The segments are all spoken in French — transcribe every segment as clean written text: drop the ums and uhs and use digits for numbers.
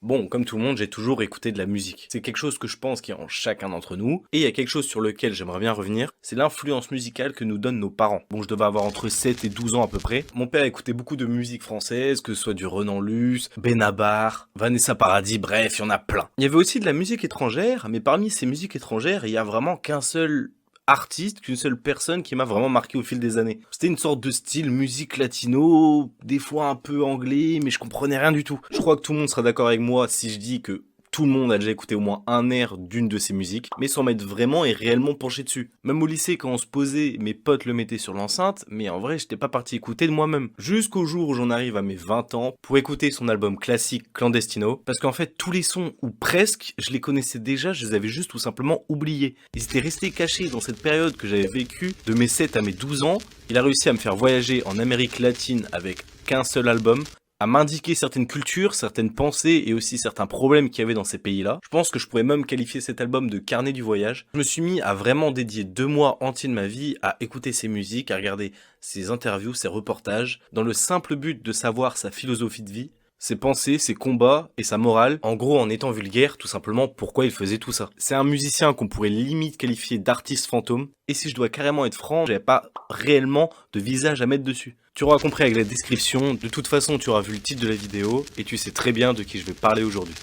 Bon, comme tout le monde, j'ai toujours écouté de la musique. C'est quelque chose que je pense qu'il y a en chacun d'entre nous. Et il y a quelque chose sur lequel j'aimerais bien revenir, c'est l'influence musicale que nous donnent nos parents. Bon, je devais avoir entre 7 et 12 ans à peu près. Mon père écoutait beaucoup de musique française, que ce soit du Renan Luce, Benabar, Vanessa Paradis, bref, il y en a plein. Il y avait aussi de la musique étrangère, mais parmi ces musiques étrangères, il y a vraiment qu'un seul artiste, qu'une seule personne qui m'a vraiment marqué au fil des années. C'était une sorte de style musique latino, des fois un peu anglais, mais je comprenais rien du tout. Je crois que tout le monde sera d'accord avec moi si je dis que tout le monde a déjà écouté au moins un air d'une de ces musiques, mais sans m'être vraiment et réellement penché dessus. Même au lycée, quand on se posait, mes potes le mettaient sur l'enceinte, mais en vrai, j'étais pas parti écouter de moi-même. Jusqu'au jour où j'en arrive à mes 20 ans, pour écouter son album classique Clandestino, parce qu'en fait, tous les sons, ou presque, je les connaissais déjà, je les avais juste tout simplement oubliés. Ils étaient restés cachés dans cette période que j'avais vécue, de mes 7 à mes 12 ans. Il a réussi à me faire voyager en Amérique latine avec qu'un seul album, à m'indiquer certaines cultures, certaines pensées et aussi certains problèmes qu'il y avait dans ces pays-là. Je pense que je pourrais même qualifier cet album de carnet du voyage. Je me suis mis à vraiment dédier 2 mois entiers de ma vie à écouter ses musiques, à regarder ses interviews, ses reportages, dans le simple but de savoir sa philosophie de vie, ses pensées, ses combats et sa morale. En gros, en étant vulgaire, tout simplement pourquoi il faisait tout ça. C'est un musicien qu'on pourrait limite qualifier d'artiste fantôme. Et si je dois carrément être franc, j'avais pas réellement de visage à mettre dessus. Tu auras compris avec la description, de toute façon tu auras vu le titre de la vidéo et tu sais très bien de qui je vais parler aujourd'hui.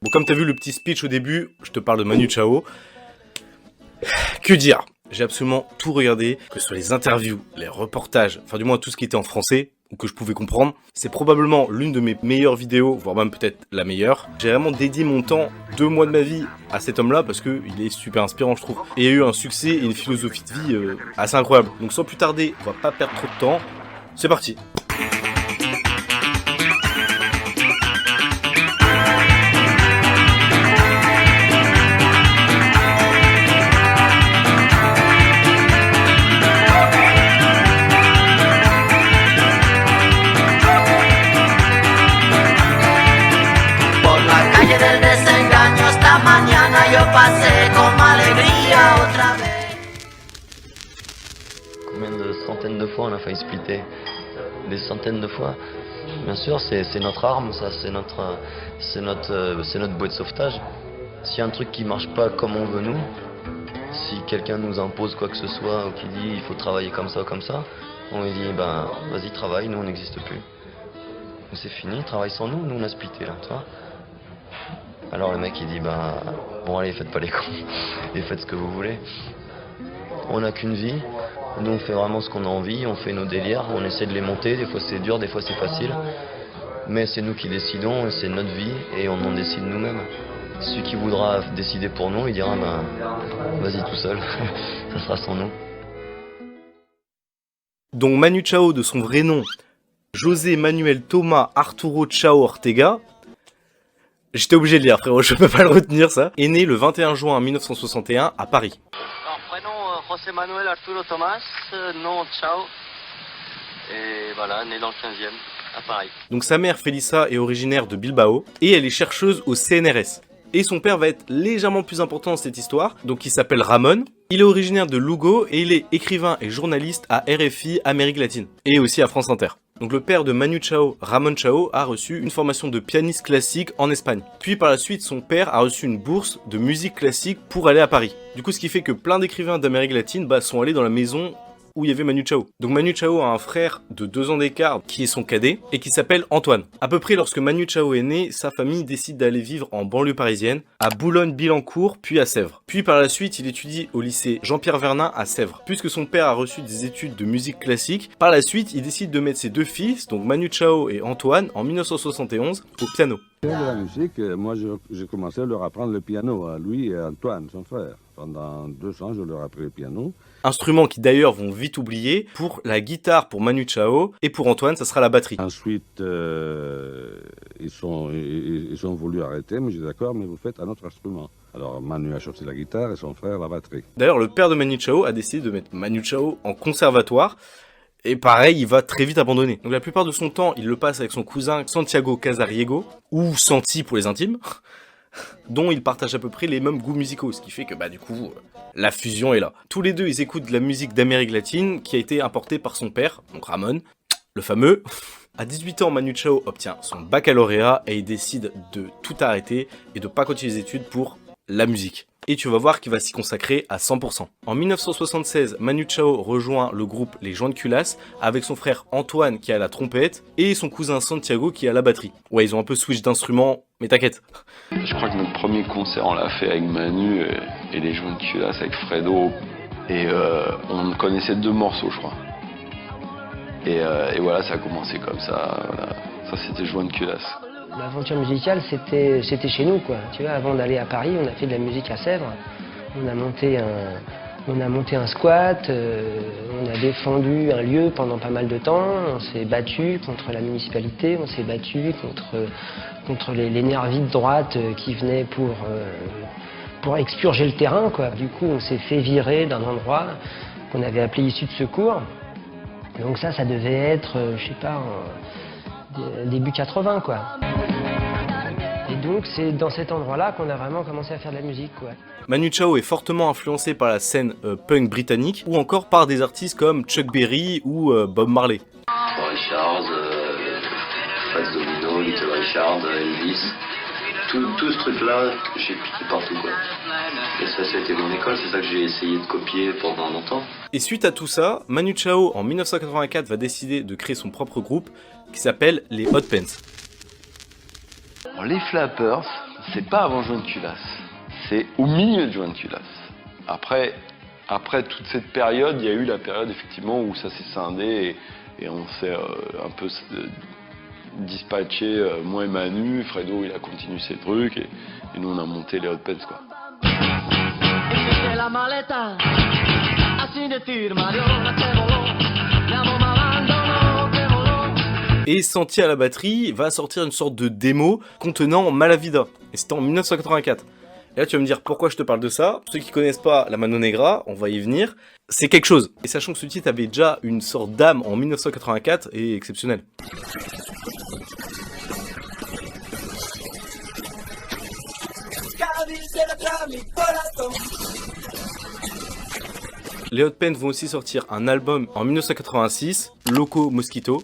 Bon, comme t'as vu le petit speech au début, je te parle de Manu Chao. Que dire? J'ai absolument tout regardé, que ce soit les interviews, les reportages, enfin du moins tout ce qui était en français, ou que je pouvais comprendre. C'est probablement l'une de mes meilleures vidéos, voire même peut-être la meilleure. J'ai vraiment dédié mon temps, 2 mois de ma vie, à cet homme-là, parce qu'il est super inspirant, je trouve. Et il a eu un succès et une philosophie de vie assez incroyable. Donc sans plus tarder, on va pas perdre trop de temps. C'est parti. Combien de centaines de fois on a failli splitter? Des centaines de fois. Bien sûr, c'est notre arme, ça, c'est notre bouée de sauvetage. S'il y a un truc qui marche pas comme on veut nous, si quelqu'un nous impose quoi que ce soit ou qui dit il faut travailler comme ça ou comme ça, on lui dit ben vas-y travaille, nous on n'existe plus. Mais c'est fini, travaille sans nous, nous on a splitté là, tu vois. Alors le mec il dit ben bon allez faites pas les cons et faites ce que vous voulez. On n'a qu'une vie, nous on fait vraiment ce qu'on a envie, on fait nos délires, on essaie de les monter, des fois c'est dur, des fois c'est facile. Mais c'est nous qui décidons, c'est notre vie et on en décide nous-mêmes. Celui qui voudra décider pour nous, il dira ben vas-y tout seul, ça sera sans nous. Donc Manu Chao de son vrai nom, José Manuel Thomas Arturo Chao Ortega. J'étais obligé de lire, frérot, je peux pas le retenir ça. Est né le 21 juin 1961 à Paris. Alors, prénom José Manuel Arturo Tomás, nom Chao. Et voilà, né dans le 15e, à Paris. Donc sa mère Felisa est originaire de Bilbao et elle est chercheuse au CNRS. Et son père va être légèrement plus important dans cette histoire, donc il s'appelle Ramon. Il est originaire de Lugo et il est écrivain et journaliste à RFI Amérique latine et aussi à France Inter. Donc le père de Manu Chao, Ramon Chao, a reçu une formation de pianiste classique en Espagne. Puis par la suite, son père a reçu une bourse de musique classique pour aller à Paris. Du coup, ce qui fait que plein d'écrivains d'Amérique latine sont allés dans la maison où il y avait Manu Chao. Donc Manu Chao a un frère de 2 ans d'écart qui est son cadet et qui s'appelle Antoine. À peu près lorsque Manu Chao est né, sa famille décide d'aller vivre en banlieue parisienne, à Boulogne-Billancourt puis à Sèvres. Puis par la suite, il étudie au lycée Jean-Pierre Vernat à Sèvres. Puisque son père a reçu des études de musique classique, par la suite, il décide de mettre ses 2 fils, donc Manu Chao et Antoine, en 1971, au piano. De la musique, moi j'ai commencé à leur apprendre le piano, à lui et à Antoine, son frère. Pendant 2 ans, je leur ai appris le piano. Instruments qui d'ailleurs vont vite oublier. Pour la guitare pour Manu Chao et pour Antoine, ça sera la batterie. Ensuite, ils ont voulu arrêter, mais j'ai dit d'accord, mais vous faites un autre instrument. Alors Manu a choisi la guitare et son frère la batterie. D'ailleurs, le père de Manu Chao a décidé de mettre Manu Chao en conservatoire. Et pareil, il va très vite abandonner. Donc la plupart de son temps, il le passe avec son cousin Santiago Casariego, ou Santi pour les intimes, dont ils partagent à peu près les mêmes goûts musicaux, ce qui fait que du coup, la fusion est là. Tous les deux, ils écoutent de la musique d'Amérique latine qui a été importée par son père, donc Ramon, le fameux. À 18 ans, Manu Chao obtient son baccalauréat et il décide de tout arrêter et de pas continuer les études pour la musique. Et tu vas voir qu'il va s'y consacrer à 100%. En 1976, Manu Chao rejoint le groupe Les Joints de Culasse avec son frère Antoine qui a la trompette et son cousin Santiago qui a la batterie. Ouais, ils ont un peu switch d'instruments, mais t'inquiète. Je crois que notre premier concert, on l'a fait avec Manu et Les Joints de Culasse avec Fredo. Et on connaissait 2 morceaux, je crois. Et voilà, ça a commencé comme ça. Voilà. Ça, c'était Joints de Culasse. L'aventure musicale, c'était chez nous, quoi. Tu vois, avant d'aller à Paris, on a fait de la musique à Sèvres. On a monté un squat, on a défendu un lieu pendant pas mal de temps. On s'est battu contre la municipalité, on s'est battu contre les nervis de droite qui venaient pour expurger le terrain, quoi. Du coup, on s'est fait virer d'un endroit qu'on avait appelé issue de secours. Donc ça devait être, je sais pas, début 80, quoi. Et donc c'est dans cet endroit-là qu'on a vraiment commencé à faire de la musique, quoi. Manu Chao est fortement influencé par la scène punk britannique ou encore par des artistes comme Chuck Berry ou Bob Marley. Richards, Fats Domino, Little Richard, Elvis, tout ce truc-là, j'ai piqué partout, quoi. Et ça a été mon école, c'est ça que j'ai essayé de copier pendant longtemps. Et suite à tout ça, Manu Chao en 1984 va décider de créer son propre groupe qui s'appelle les Hot Pants. Alors, les Flappers, c'est pas avant Joints de Culasse, c'est au milieu de Joints de Culasse. Après toute cette période, il y a eu la période effectivement où ça s'est scindé et on s'est un peu dispatché, moi et Manu. Fredo, il a continué ses trucs et nous on a monté les Hot Pants, quoi. Et Santi à la batterie va sortir une sorte de démo contenant Malavida. Et c'était en 1984. Et là tu vas me dire pourquoi je te parle de ça. Pour ceux qui connaissent pas la Mano Negra, on va y venir. C'est quelque chose. Et sachant que ce titre avait déjà une sorte d'âme en 1984 et exceptionnel. Les Hot Pants vont aussi sortir un album en 1986, Loco Mosquito.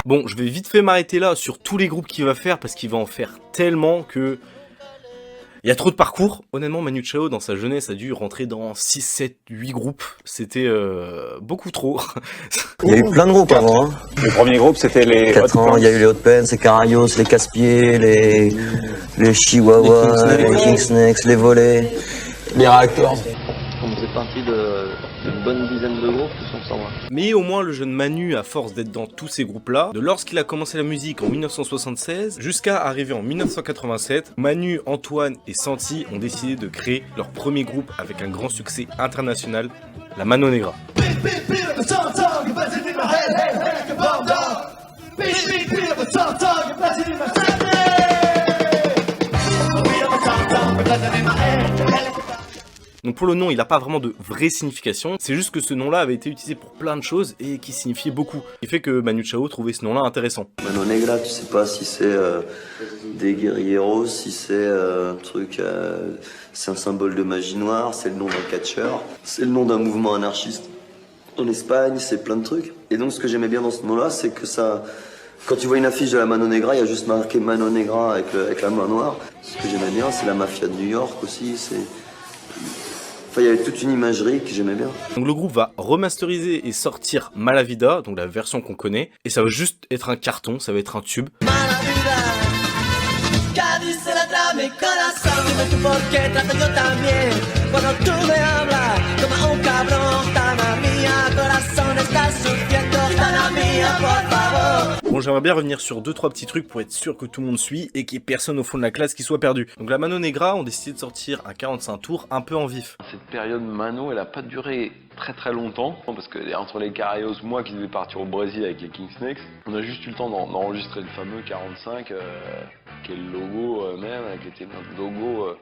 Bon, je vais vite fait m'arrêter là sur tous les groupes qu'il va faire parce qu'il va en faire tellement que... Il y a trop de parcours. Honnêtement, Manu Chao, dans sa jeunesse, a dû rentrer dans 6, 7, 8 groupes. C'était beaucoup trop. Il y a eu plein de groupes avant. Hein. Le premier groupe, c'était les 4 ans, il y a eu les Hot Pants, les Carayos, les Casse-Pieds, les Chihuahuas, les King Snakes, les Volets, les Réacteurs. On faisait partie d'une bonne dizaine de groupes, tous ensemble. Mais au moins, le jeune Manu, à force d'être dans tous ces groupes-là, de lorsqu'il a commencé la musique en 1976 jusqu'à arriver en 1987, Manu, Antoine et Santi ont décidé de créer leur premier groupe avec un grand succès international, la Mano Negra. Donc pour le nom, il n'a pas vraiment de vraie signification, c'est juste que ce nom-là avait été utilisé pour plein de choses et qui signifiait beaucoup. Ce qui fait que Manu Chao trouvait ce nom-là intéressant. Mano Negra, tu sais pas si c'est des guerrieros, si c'est un truc, c'est un symbole de magie noire, c'est le nom d'un catcheur, c'est le nom d'un mouvement anarchiste en Espagne, c'est plein de trucs. Et donc ce que j'aimais bien dans ce nom-là, c'est que ça... Quand tu vois une affiche de la Mano Negra, il y a juste marqué Mano Negra avec la main noire. Ce que j'aimais bien, c'est la mafia de New York aussi, c'est... Enfin, il y avait toute une imagerie que j'aimais bien. Donc le groupe va remasteriser et sortir Malavida, donc la version qu'on connaît, et ça va juste être un carton, ça va être un tube. cuando tú me hablas como un cabrón. Tana mía, corazón está sufriendo. Tana mía, por favor. Bon, j'aimerais bien revenir sur 2-3 petits trucs pour être sûr que tout le monde suit et qu'il n'y ait personne au fond de la classe qui soit perdu. Donc la Mano Negra ont décidé de sortir un 45 tours un peu en vif. Cette période Mano, elle a pas duré très longtemps, parce que entre les Carayos, moi qui devais partir au Brésil avec les King Snakes, on a juste eu le temps d'enregistrer le fameux 45, qui est le logo même, qui était notre logo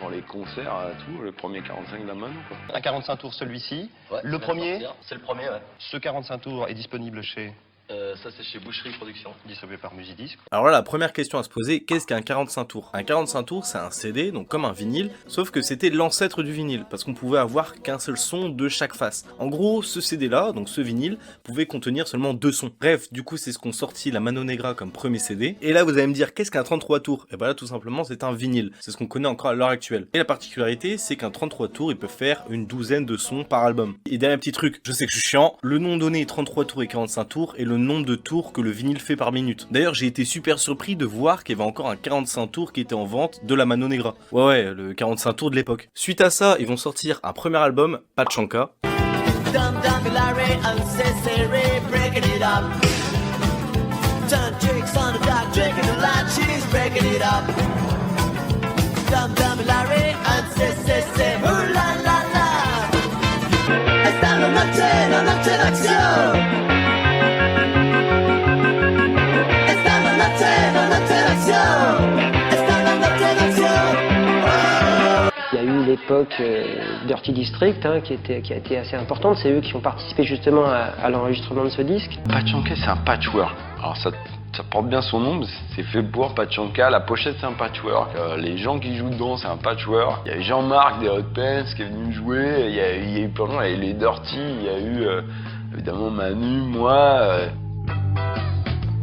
dans les concerts, tout, le premier 45 de la Mano, quoi. Un 45 tours celui-ci, Ouais, le premier, c'est le premier, ouais. ce 45 tours est disponible chez... Ça c'est chez Boucherie Productions. distribué par Musidisc. Alors là, la première question à se poser, qu'est-ce qu'un 45 tours? Un 45 tours, c'est un CD, donc comme un vinyle, sauf que c'était l'ancêtre du vinyle, parce qu'on pouvait avoir qu'un seul son de chaque face. En gros, ce CD-là, donc ce vinyle, pouvait contenir seulement 2 sons. Bref, du coup, c'est ce qu'ont sorti la Mano Negra comme premier CD. Et là, vous allez me dire, qu'est-ce qu'un 33 tours? Et ben là, tout simplement, c'est un vinyle. C'est ce qu'on connaît encore à l'heure actuelle. Et la particularité, c'est qu'un 33 tours, il peut faire une douzaine de sons par album. Et dernier petit truc, je sais que je suis chiant, le nom donné 33 tours et 45 tours est le nombre de tours que le vinyle fait par minute. D'ailleurs, j'ai été super surpris de voir qu'il y avait encore un 45 tours qui était en vente de la Mano Negra. Ouais, le 45 tours de l'époque. Suite à ça, ils vont sortir un premier album, Pachanka. Il y a eu l'époque Dirty District qui a été assez importante. C'est eux qui ont participé justement à l'enregistrement de ce disque. Pachanka, c'est un patchwork. Alors ça porte bien son nom, mais c'est fait pour Pachanka. La pochette, c'est un patchwork. Les gens qui jouent dedans, c'est un patchwork. Il y a Jean-Marc des Hot Pants qui est venu jouer. Il y a eu plein de gens, il y a eu les Dirty, il y a eu évidemment Manu, moi.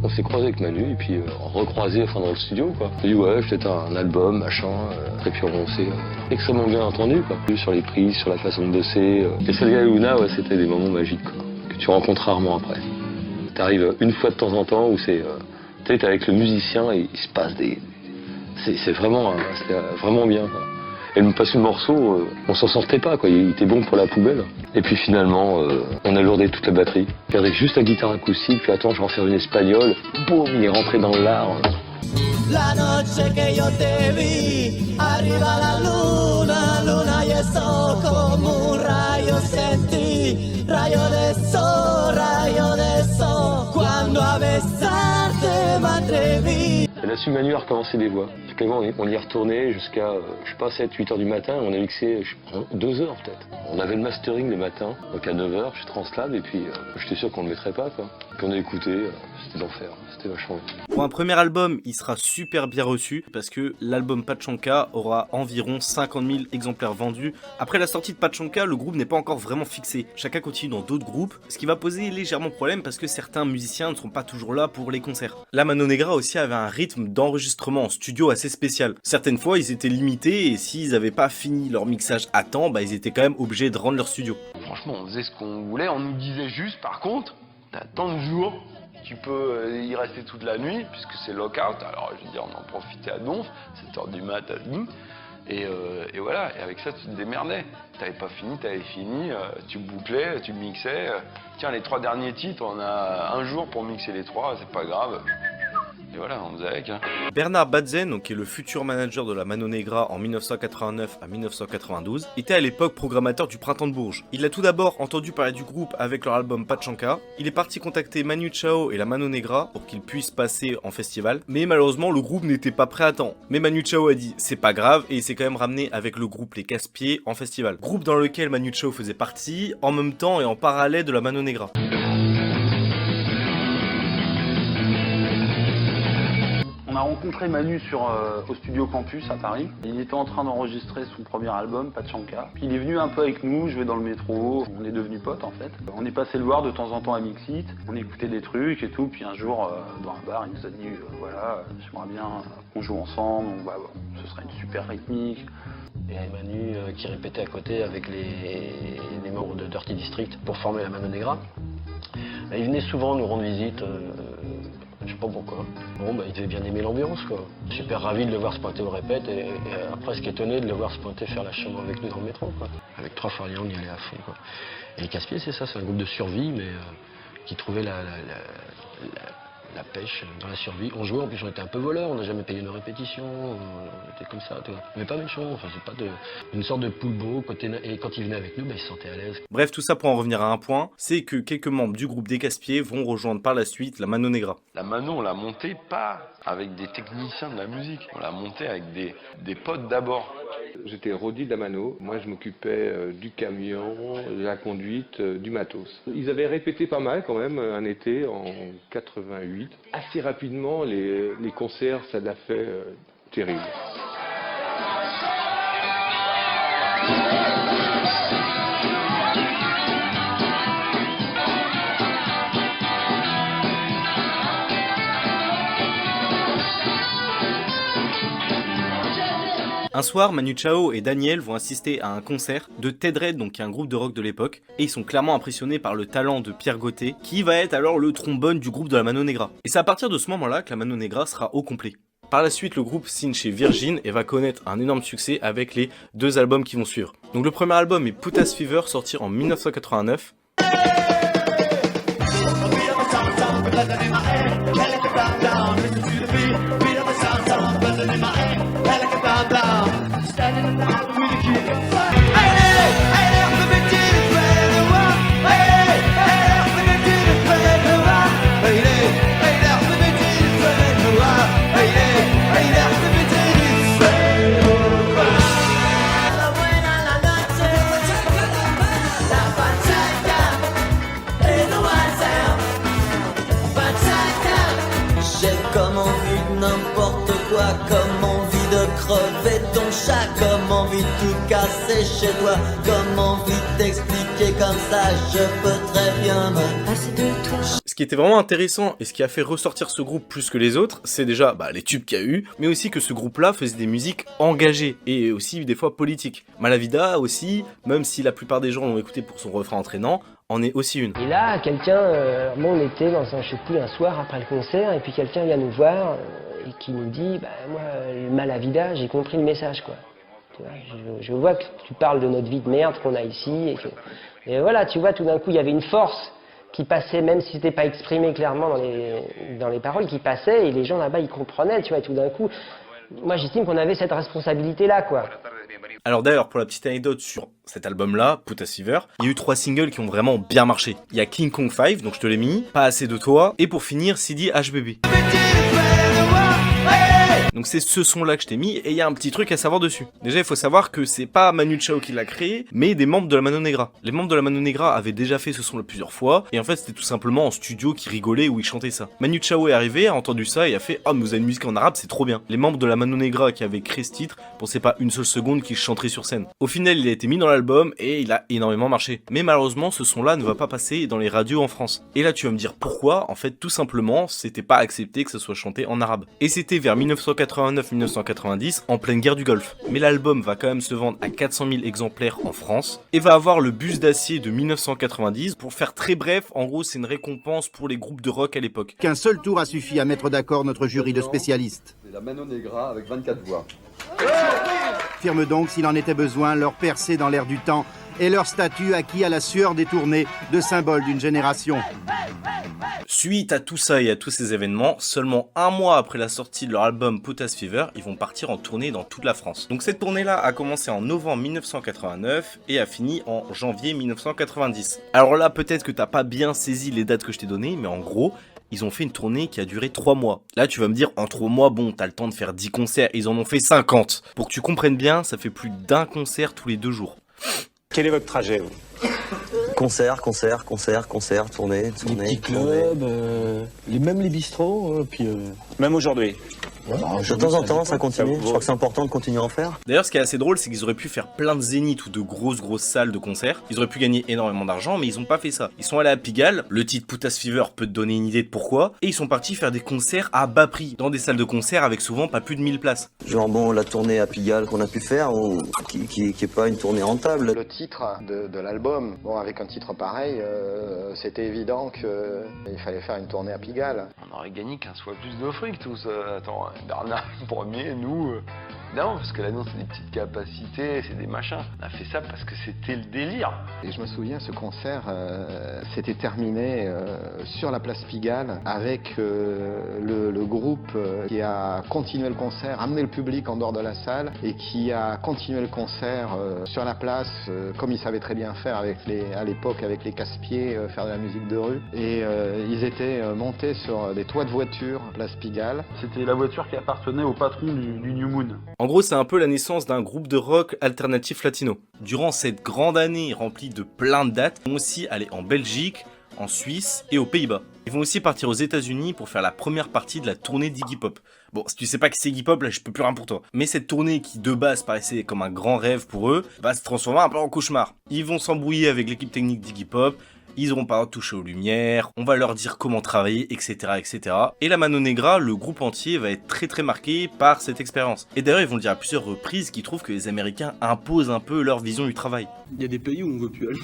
On s'est croisé avec Manu et puis recroisé dans le studio, quoi. Il dit ouais, peut-être un album, machin. Et puis on s'est extrêmement bien entendu, quoi. Sur les prises, sur la façon de bosser. Et Sergei et Luna, ouais, c'était des moments magiques, quoi, que tu rencontres rarement après. T'arrives une fois de temps en temps où c'est, tu sais, t'es avec le musicien et il se passe des, c'est vraiment bien, quoi. Et parce que le morceau, on s'en sortait pas, quoi. Il était bon pour la poubelle. Et puis finalement, on a lourdé toute la batterie. Puis avec juste la guitare acoustique, puis attends, je vais en faire une espagnole. Boum, il est rentré dans l'art. La noche que yo te vi, arriba la luna, luna y eso como un rayo sentí, rayo de sol, cuando a besarte me atreví. Elle a su Manu à recommencer des voix. Finalement, on y est retourné jusqu'à, je sais pas, 7-8 heures du matin. On a mixé 2 heures peut-être. On avait le mastering le matin, donc à 9 heures chez Translab, et puis j'étais sûr qu'on ne le mettrait pas, quoi. Puis on a écouté, c'était l'enfer, c'était vachement bien. Pour un premier album, il sera super bien reçu parce que l'album Pachanka aura environ 50 000 exemplaires vendus. Après la sortie de Pachanka, le groupe n'est pas encore vraiment fixé. Chacun continue dans d'autres groupes, ce qui va poser légèrement problème parce que certains musiciens ne sont pas toujours là pour les concerts. La Mano Negra aussi avait un rythme d'enregistrement en studio assez spécial. Certaines fois, ils étaient limités et s'ils n'avaient pas fini leur mixage à temps, bah ils étaient quand même obligés de rendre leur studio. Franchement, on faisait ce qu'on voulait, on nous disait juste, par contre, t'as tant de jours, tu peux y rester toute la nuit, puisque c'est lockout, alors je veux dire, on en profitait à donf, 7h du mat à demi, et voilà, et avec ça, tu te démerdais. T'avais pas fini, tu bouclais, tu mixais, tiens, les 3 derniers titres, on a un jour pour mixer les 3, c'est pas grave. Et voilà, on faisait avec. Bernard Batzen, donc, qui est le futur manager de la Mano Negra en 1989 à 1992, était à l'époque programmateur du Printemps de Bourges. Il a tout d'abord entendu parler du groupe avec leur album Pachanka. Il est parti contacter Manu Chao et la Mano Negra pour qu'ils puissent passer en festival. Mais malheureusement, le groupe n'était pas prêt à temps. Mais Manu Chao a dit c'est pas grave et il s'est quand même ramené avec le groupe Les Casse-Pieds en festival. Groupe dans lequel Manu Chao faisait partie, en même temps et en parallèle de la Mano Negra. On a rencontré Manu au studio Campus à Paris. Il était en train d'enregistrer son premier album, Pachanka. Puis il est venu un peu avec nous, jouer dans le métro. On est devenus potes en fait. On est passé le voir de temps en temps à Mixit. On écoutait des trucs et tout. Puis un jour, dans un bar, il nous a dit voilà, j'aimerais bien qu'on joue ensemble. Ce serait une super rythmique. Et Manu qui répétait à côté avec les membres de Dirty District pour former la Mano Negra. Il venait souvent nous rendre visite. Je sais pas pourquoi. Bon, bah, il devait bien aimer l'ambiance, quoi. Super ravi de le voir se pointer au répète et presque étonné de le voir se pointer faire la chemin avec nous dans le métro, quoi. Avec 3 Farliens, on y allait à fond, quoi. Et les Casse-Pieds, c'est ça, c'est un groupe de survie, mais qui trouvait la pêche dans la survie. On jouait, en plus on était un peu voleurs, on n'a jamais payé nos répétitions, on était comme ça, tu vois. Mais pas méchant, enfin c'est pas une sorte de poulbeau, et quand il venait avec nous, bah, il se sentait à l'aise. Bref, tout ça pour en revenir à un point, c'est que quelques membres du groupe des Casse-Pieds vont rejoindre par la suite la Mano Negra. La Mano, on l'a montée pas avec des techniciens de la musique, on l'a montée avec des potes d'abord. J'étais Rodi de la Mano, moi je m'occupais du camion, de la conduite, du matos. Ils avaient répété pas mal quand même un été en 88. Assez rapidement les concerts ça l'a fait terrible. Un soir, Manu Chao et Daniel vont assister à un concert de Ted Red, donc qui est un groupe de rock de l'époque, et ils sont clairement impressionnés par le talent de Pierre Gauthier, qui va être alors le trombone du groupe de la Mano Negra. Et c'est à partir de ce moment-là que la Mano Negra sera au complet. Par la suite, le groupe signe chez Virgin et va connaître un énorme succès avec les 2 albums qui vont suivre. Donc le premier album est Putas Fever, sorti en 1989. Comme envie de n'importe quoi, comme envie de crever ton chat, comme envie de tout casser chez toi, comme envie de t'expliquer comme ça, je peux très bien me passer de toi. Ce qui était vraiment intéressant et ce qui a fait ressortir ce groupe plus que les autres, c'est déjà les tubes qu'il y a eu, mais aussi que ce groupe-là faisait des musiques engagées et aussi des fois politiques. Malavida aussi, même si la plupart des gens l'ont écouté pour son refrain entraînant, en est aussi une. Et là, quelqu'un, on était dans un, je sais plus, un soir après le concert, et puis quelqu'un vient nous voir et qui nous dit, moi, le Malavida, j'ai compris le message, quoi. Tu vois, je vois que tu parles de notre vie de merde qu'on a ici, et voilà, tu vois, tout d'un coup, il y avait une force qui passait, même si c'était pas exprimé clairement dans les paroles, qui passait, et les gens là-bas, ils comprenaient, tu vois, et tout d'un coup, moi, j'estime qu'on avait cette responsabilité-là, quoi. Alors d'ailleurs, pour la petite anecdote sur cet album-là, Putas Fever, il y a eu 3 singles qui ont vraiment bien marché. Il y a King Kong 5, donc je te l'ai mis, Pas assez de toi, et pour finir, CD HBB. Donc c'est ce son-là que je t'ai mis, et il y a un petit truc à savoir dessus. Déjà, il faut savoir que c'est pas Manu Chao qui l'a créé, mais des membres de la Mano Negra. Les membres de la Mano Negra avaient déjà fait ce son-là plusieurs fois, et en fait, c'était tout simplement en studio qu'ils rigolaient où ils chantaient ça. Manu Chao est arrivé, a entendu ça, et a fait « Oh, mais vous avez une musique en arabe, c'est trop bien ». Les membres de la Mano Negra qui avaient créé ce titre pensaient pas une seule seconde qu'ils chanteraient sur scène. Au final, il a été mis dans l'album, et il a énormément marché. Mais malheureusement, ce son-là ne va pas passer dans les radios en France. Et là, tu vas me dire pourquoi. En fait, tout simplement, c'était pas accepté que ça soit chanté en arabe. Et c'était vers 1989-1990, en pleine guerre du Golfe. Mais l'album va quand même se vendre à 400 000 exemplaires en France, et va avoir le bus d'acier de 1990. Pour faire très bref, en gros, c'est une récompense pour les groupes de rock à l'époque. Qu'un seul tour a suffi à mettre d'accord notre jury de spécialistes. C'est la Mano Negra avec 24 voix. Firme donc, s'il en était besoin, leur percée dans l'air du temps et leur statut acquis à la sueur détournée de symbole d'une génération. Suite à tout ça et à tous ces événements, seulement un mois après la sortie de leur album Putas Fever, ils vont partir en tournée dans toute la France. Donc cette tournée-là a commencé en novembre 1989 et a fini en janvier 1990. Alors là, peut-être que t'as pas bien saisi les dates que je t'ai données, mais en gros, ils ont fait une tournée qui a duré 3 mois. Là, tu vas me dire, en 3 mois, bon, t'as le temps de faire 10 concerts. Ils en ont fait 50. Pour que tu comprennes bien, ça fait plus d'un concert tous les 2 jours. Quel est votre trajet, vous ? Concert, tournée. Les petits clubs, même les bistrots, puis... Même aujourd'hui ? De temps en temps, ça continue. Je crois que c'est important de continuer à en faire. D'ailleurs, ce qui est assez drôle, c'est qu'ils auraient pu faire plein de zéniths ou de grosses salles de concert. Ils auraient pu gagner énormément d'argent, mais ils ont pas fait ça. Ils sont allés à Pigalle. Le titre Putas Fever peut te donner une idée de pourquoi. Et ils sont partis faire des concerts à bas prix, dans des salles de concert avec souvent pas plus de 1000 places. Genre bon, la tournée à Pigalle qu'on a pu faire, qui est pas une tournée rentable. Le titre de l'album, bon, avec un titre pareil, c'était évident qu'il fallait faire une tournée à Pigalle. On aurait gagné 15 fois plus de fric tous. Attends, Bernard premier, nous... Non, parce que là, non, c'est des petites capacités, c'est des machins. On a fait ça parce que c'était le délire. Et je me souviens, ce concert s'était terminé sur la place Pigalle avec le groupe qui a continué le concert, amené le public en dehors de la salle et qui a continué le concert sur la place, comme ils savaient très bien faire à l'époque avec les casse-pieds, faire de la musique de rue. Et ils étaient montés sur des toits de voitures, place Pigalle. C'était la voiture qui appartenait au patron du New Moon. En gros, c'est un peu la naissance d'un groupe de rock alternatif latino. Durant cette grande année remplie de plein de dates, ils vont aussi aller en Belgique, en Suisse et aux Pays-Bas. Ils vont aussi partir aux États-Unis pour faire la première partie de la tournée d'Iggy Pop. Bon, si tu sais pas qui c'est Iggy Pop, là je peux plus rien pour toi. Mais cette tournée qui de base paraissait comme un grand rêve pour eux, va se transformer un peu en cauchemar. Ils vont s'embrouiller avec l'équipe technique d'Iggy Pop, ils auront pas touché aux lumières, on va leur dire comment travailler, etc. etc. Et la Mano Negra, le groupe entier, va être très marqué par cette expérience. Et d'ailleurs, ils vont le dire à plusieurs reprises qu'ils trouvent que les Américains imposent un peu leur vision du travail. Il y a des pays où on veut plus aller.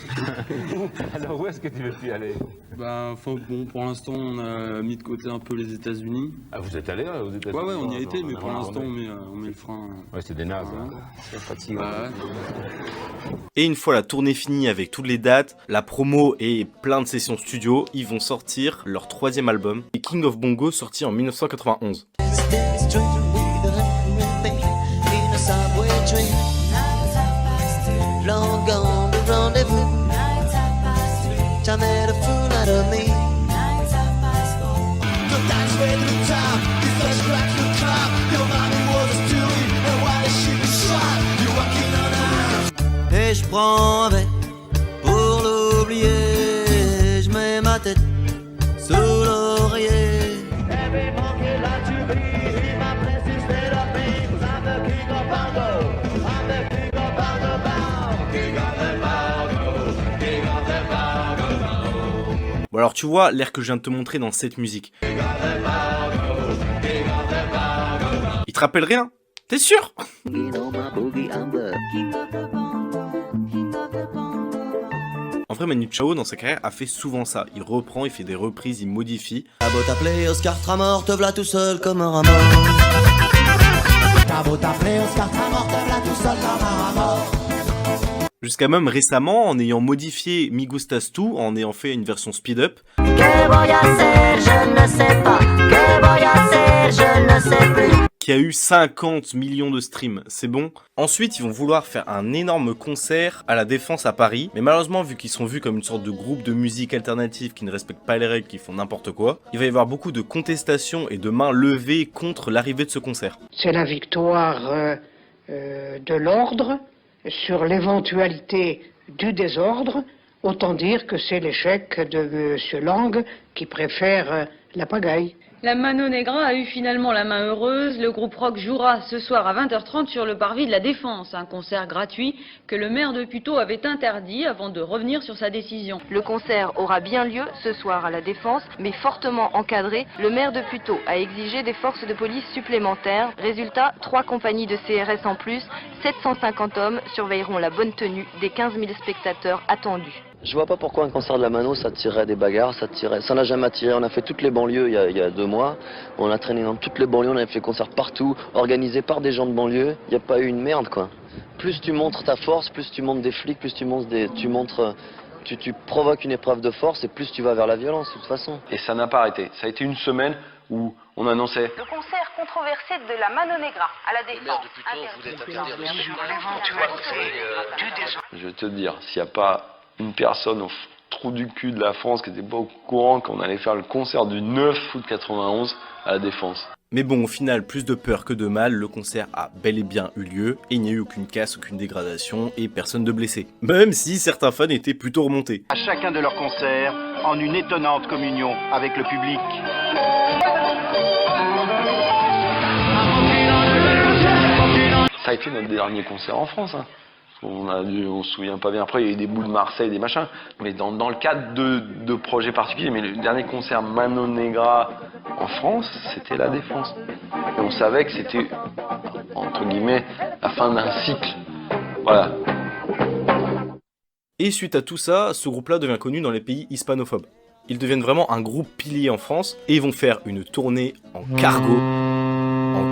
Alors où est-ce que tu veux plus aller? Bon, pour l'instant, on a mis de côté un peu les États-Unis. Ah, vous êtes allé aux États-Unis? Ouais, on y a été, mais pour l'instant, on met le frein. Ouais, c'est des nazes. C'est fatigant. Et une fois la tournée finie avec toutes les dates, la promo et plein de sessions studio, ils vont sortir leur 3e album, et King of Bongo, sorti en 1991. Et je prends un verre pour l'oublier, je mets ma tête sous l'oreiller. Bon alors tu vois l'air que je viens de te montrer dans cette musique. Il te rappelle rien? T'es sûr? En vrai, Manu Chao, dans sa carrière, a fait souvent ça. Il reprend, il fait des reprises, il modifie. T'as beau t'appeler Oscar Tramor, te v'là tout seul comme un rat mort. T'as beau t'appeler Oscar Tramor, te v'là tout seul comme un rat mort. Jusqu'à même récemment, en ayant modifié Mi Gustas Tu, en ayant fait une version speed-up. Que voy a hacer, je ne sais pas. Que voy a hacer, je ne sais plus. Qui a eu 50 millions de streams, c'est bon. Ensuite, ils vont vouloir faire un énorme concert à la Défense à Paris, mais malheureusement, vu qu'ils sont vus comme une sorte de groupe de musique alternative qui ne respectent pas les règles, qui font n'importe quoi, il va y avoir beaucoup de contestations et de mains levées contre l'arrivée de ce concert. C'est la victoire de l'ordre sur l'éventualité du désordre. Autant dire que c'est l'échec de M. Lang qui préfère la pagaille. La Mano Negra a eu finalement la main heureuse. Le groupe rock jouera ce soir à 20h30 sur le parvis de la Défense, un concert gratuit que le maire de Puteaux avait interdit avant de revenir sur sa décision. Le concert aura bien lieu ce soir à la Défense, mais fortement encadré. Le maire de Puteaux a exigé des forces de police supplémentaires. Résultat, 3 compagnies de CRS en plus, 750 hommes surveilleront la bonne tenue des 15 000 spectateurs attendus. Je vois pas pourquoi un concert de la Mano ça tirerait des bagarres, ça n'a jamais attiré. On a fait toutes les banlieues il y a 2 mois, on a traîné dans toutes les banlieues, on a fait concert partout, organisé par des gens de banlieue, il n'y a pas eu une merde quoi. Plus tu montres ta force, plus tu montres des flics, plus tu provoques une épreuve de force et plus tu vas vers la violence de toute façon. Et ça n'a pas arrêté, ça a été une semaine où on annonçait... Le concert controversé de la Mano Negra à la Défense. Je vais te dire, s'il n'y a pas une personne au trou du cul de la France qui n'était pas au courant qu'on allait faire le concert du 9 août 91 à la Défense. Mais bon, au final, plus de peur que de mal, le concert a bel et bien eu lieu, et il n'y a eu aucune casse, aucune dégradation, et personne de blessé. Même si certains fans étaient plutôt remontés. À chacun de leurs concerts, en une étonnante communion avec le public. Ça a été notre dernier concert en France, hein. On se souvient pas bien, après il y a eu des bouts de Marseille, des machins, mais dans le cadre de projets particuliers, mais le dernier concert Mano Negra en France, c'était la Défense. Et on savait que c'était, entre guillemets, la fin d'un cycle. Voilà. Et suite à tout ça, ce groupe-là devient connu dans les pays hispanophobes. Ils deviennent vraiment un groupe pilier en France et ils vont faire une tournée en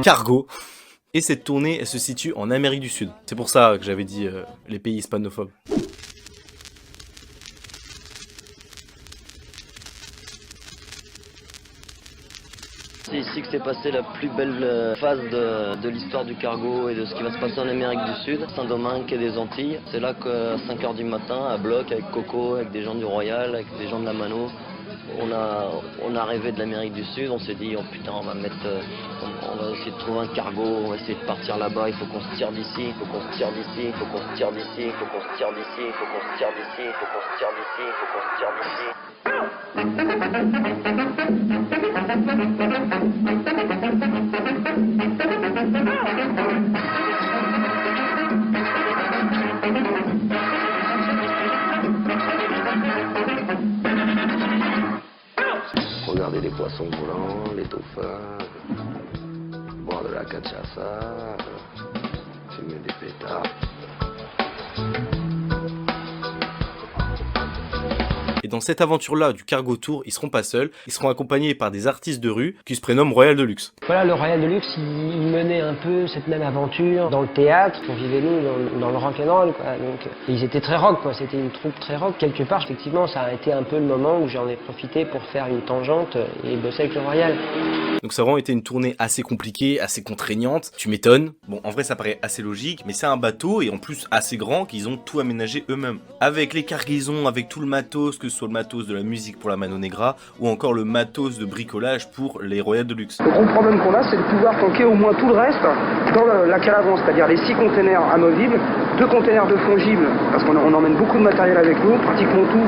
cargo. Et cette tournée, elle se situe en Amérique du Sud. C'est pour ça que j'avais dit les pays hispanophobes. C'est ici que s'est passée la plus belle phase de l'histoire du cargo et de ce qui va se passer en Amérique du Sud, Saint-Domingue et des Antilles. C'est là qu'à 5h du matin, à bloc, avec Coco, avec des gens du Royal, avec des gens de la Mano, on a rêvé de l'Amérique du Sud. On s'est dit, oh putain, on va essayer de trouver un cargo, on va essayer de partir là-bas, il faut qu'on se tire d'ici, il faut qu'on se tire d'ici, il faut qu'on se tire d'ici, il faut qu'on se tire d'ici, il faut qu'on se tire d'ici, il faut qu'on se tire d'ici, il faut qu'on se tire d'ici. Regarder les poissons volants, les dauphins, boire de la cachaça, fumer des pétards. Et dans cette aventure-là du Cargo Tour, ils seront pas seuls, ils seront accompagnés par des artistes de rue qui se prénomment Royal Deluxe. Voilà, le Royal Deluxe, il menait un peu cette même aventure dans le théâtre, on vivait nous dans le rock'n'roll, quoi. Donc, ils étaient très rock, quoi. C'était une troupe très rock. Quelque part, effectivement, ça a été un peu le moment où j'en ai profité pour faire une tangente et bosser avec le Royal. Donc ça a vraiment été une tournée assez compliquée, assez contraignante, tu m'étonnes. Bon, en vrai ça paraît assez logique, mais c'est un bateau et en plus assez grand qu'ils ont tout aménagé eux-mêmes. Avec les cargaisons, avec tout le matos, que ce soit le matos de la musique pour la Mano Negra ou encore le matos de bricolage pour les Royal Deluxe. Le gros problème qu'on a, c'est de pouvoir tanker au moins tout le reste dans la cale avant, c'est-à-dire les 6 containers amovibles, 2 containers de fongibles, parce qu'on emmène beaucoup de matériel avec nous, pratiquement tout,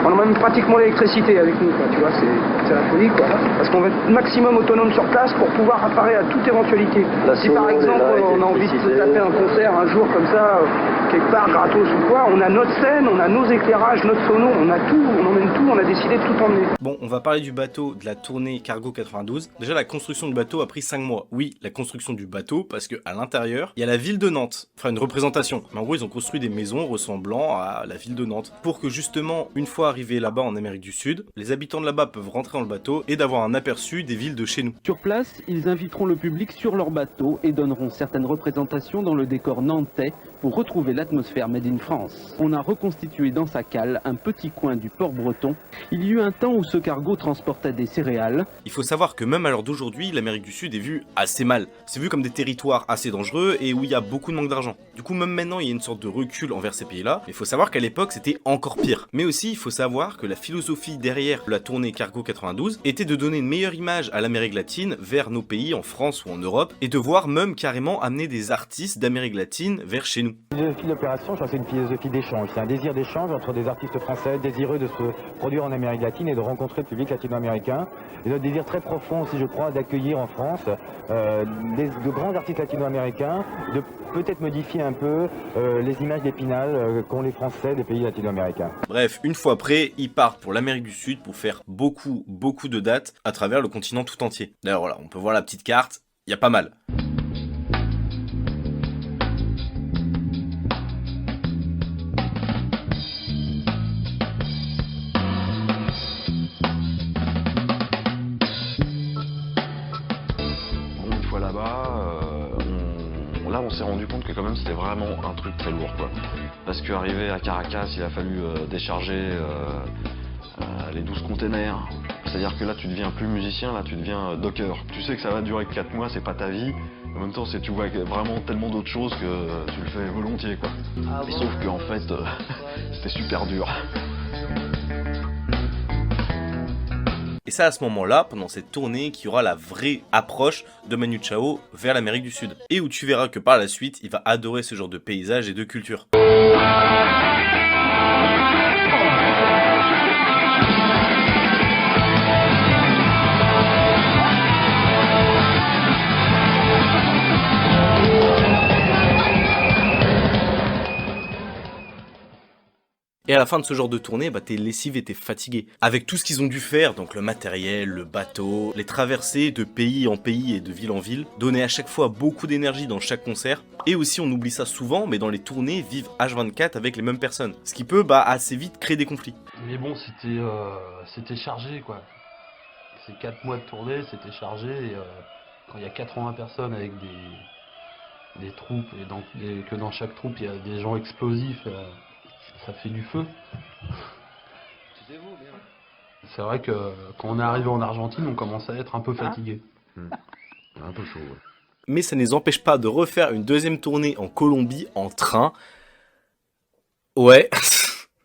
on emmène pratiquement l'électricité avec nous, quoi, tu vois, c'est la folie, quoi, parce qu'on va être maximum autonome sur place pour pouvoir apparaître à toute éventualité. Si par exemple on a envie de se taper un concert un jour comme ça, quelque part gratos ou quoi, on a notre scène, on a nos éclairages, notre sono, on a tout, on emmène tout, on a décidé de tout emmener. Bon, on va parler du bateau de la tournée Cargo 92. Déjà, la construction du bateau a pris 5 mois. Oui, la construction du bateau, parce que à l'intérieur, il y a la ville de Nantes. Enfin, une représentation. Mais en gros, ils ont construit des maisons ressemblant à la ville de Nantes. Pour que justement, une fois arrivés là-bas en Amérique du Sud, les habitants de là-bas peuvent rentrer dans le bateau et d'avoir un aperçu des villes de chez nous. Sur place, ils inviteront le public sur leur bateau et donneront certaines représentations dans le décor nantais pour retrouver l'atmosphère made in France. On a reconstitué dans sa cale un petit coin du port breton. Il y eut un temps où ce cargo transportait des céréales. Il faut savoir que même à l'heure d'aujourd'hui, l'Amérique du Sud est vue assez mal. C'est vu comme des territoires assez dangereux et où il y a beaucoup de manque d'argent. Du coup, même maintenant, il y a une sorte de recul envers ces pays-là. Mais il faut savoir qu'à l'époque, c'était encore pire. Mais aussi, il faut savoir que la philosophie derrière la tournée Cargo 92 était de donner une meilleure image à l'Amérique latine vers nos pays, en France ou en Europe, et de voir même carrément amener des artistes d'Amérique latine vers chez nous. La philosophie de l'opération, je crois que c'est une philosophie d'échange. C'est un désir d'échange entre des artistes français désireux de se produire en Amérique latine et de rencontrer le public latino-américain. Et notre désir très profond aussi, je crois, d'accueillir en France de grands artistes latino-américains, de peut-être modifier un peu les images d'Épinal qu'ont les Français des pays latino-américains. Bref, une fois prêts, ils partent pour l'Amérique du Sud pour faire beaucoup de dates à travers le continent tout entier. D'ailleurs voilà, on peut voir la petite carte, il y a pas mal. Là, on s'est rendu compte que quand même c'était vraiment un truc très lourd, quoi. Parce qu'arrivé à Caracas, il a fallu décharger les 12 containers. C'est-à-dire que là, tu deviens plus musicien, là, tu deviens docker. Tu sais que ça va durer que 4 mois, c'est pas ta vie. En même temps, tu vois vraiment tellement d'autres choses que tu le fais volontiers, quoi. Et sauf qu'en fait, c'était super dur. Et c'est à ce moment-là, pendant cette tournée, qu'il y aura la vraie approche de Manu Chao vers l'Amérique du Sud. Et où tu verras que par la suite, il va adorer ce genre de paysage et de culture. Et à la fin de ce genre de tournée, t'es lessivé et t'es fatigué. Avec tout ce qu'ils ont dû faire, donc le matériel, le bateau, les traversées de pays en pays et de ville en ville, donner à chaque fois beaucoup d'énergie dans chaque concert. Et aussi, on oublie ça souvent, mais dans les tournées, vivre H24 avec les mêmes personnes. Ce qui peut assez vite créer des conflits. Mais bon, c'était chargé quoi. Ces 4 mois de tournée, c'était chargé. Et quand il y a 80 personnes avec des troupes, et que dans chaque troupe il y a des gens explosifs, ça fait du feu. C'est vrai que quand on est arrivé en Argentine, on commençait à être un peu fatigué. Un peu chaud, ouais. Mais ça ne les empêche pas de refaire une deuxième tournée en Colombie en train. Ouais,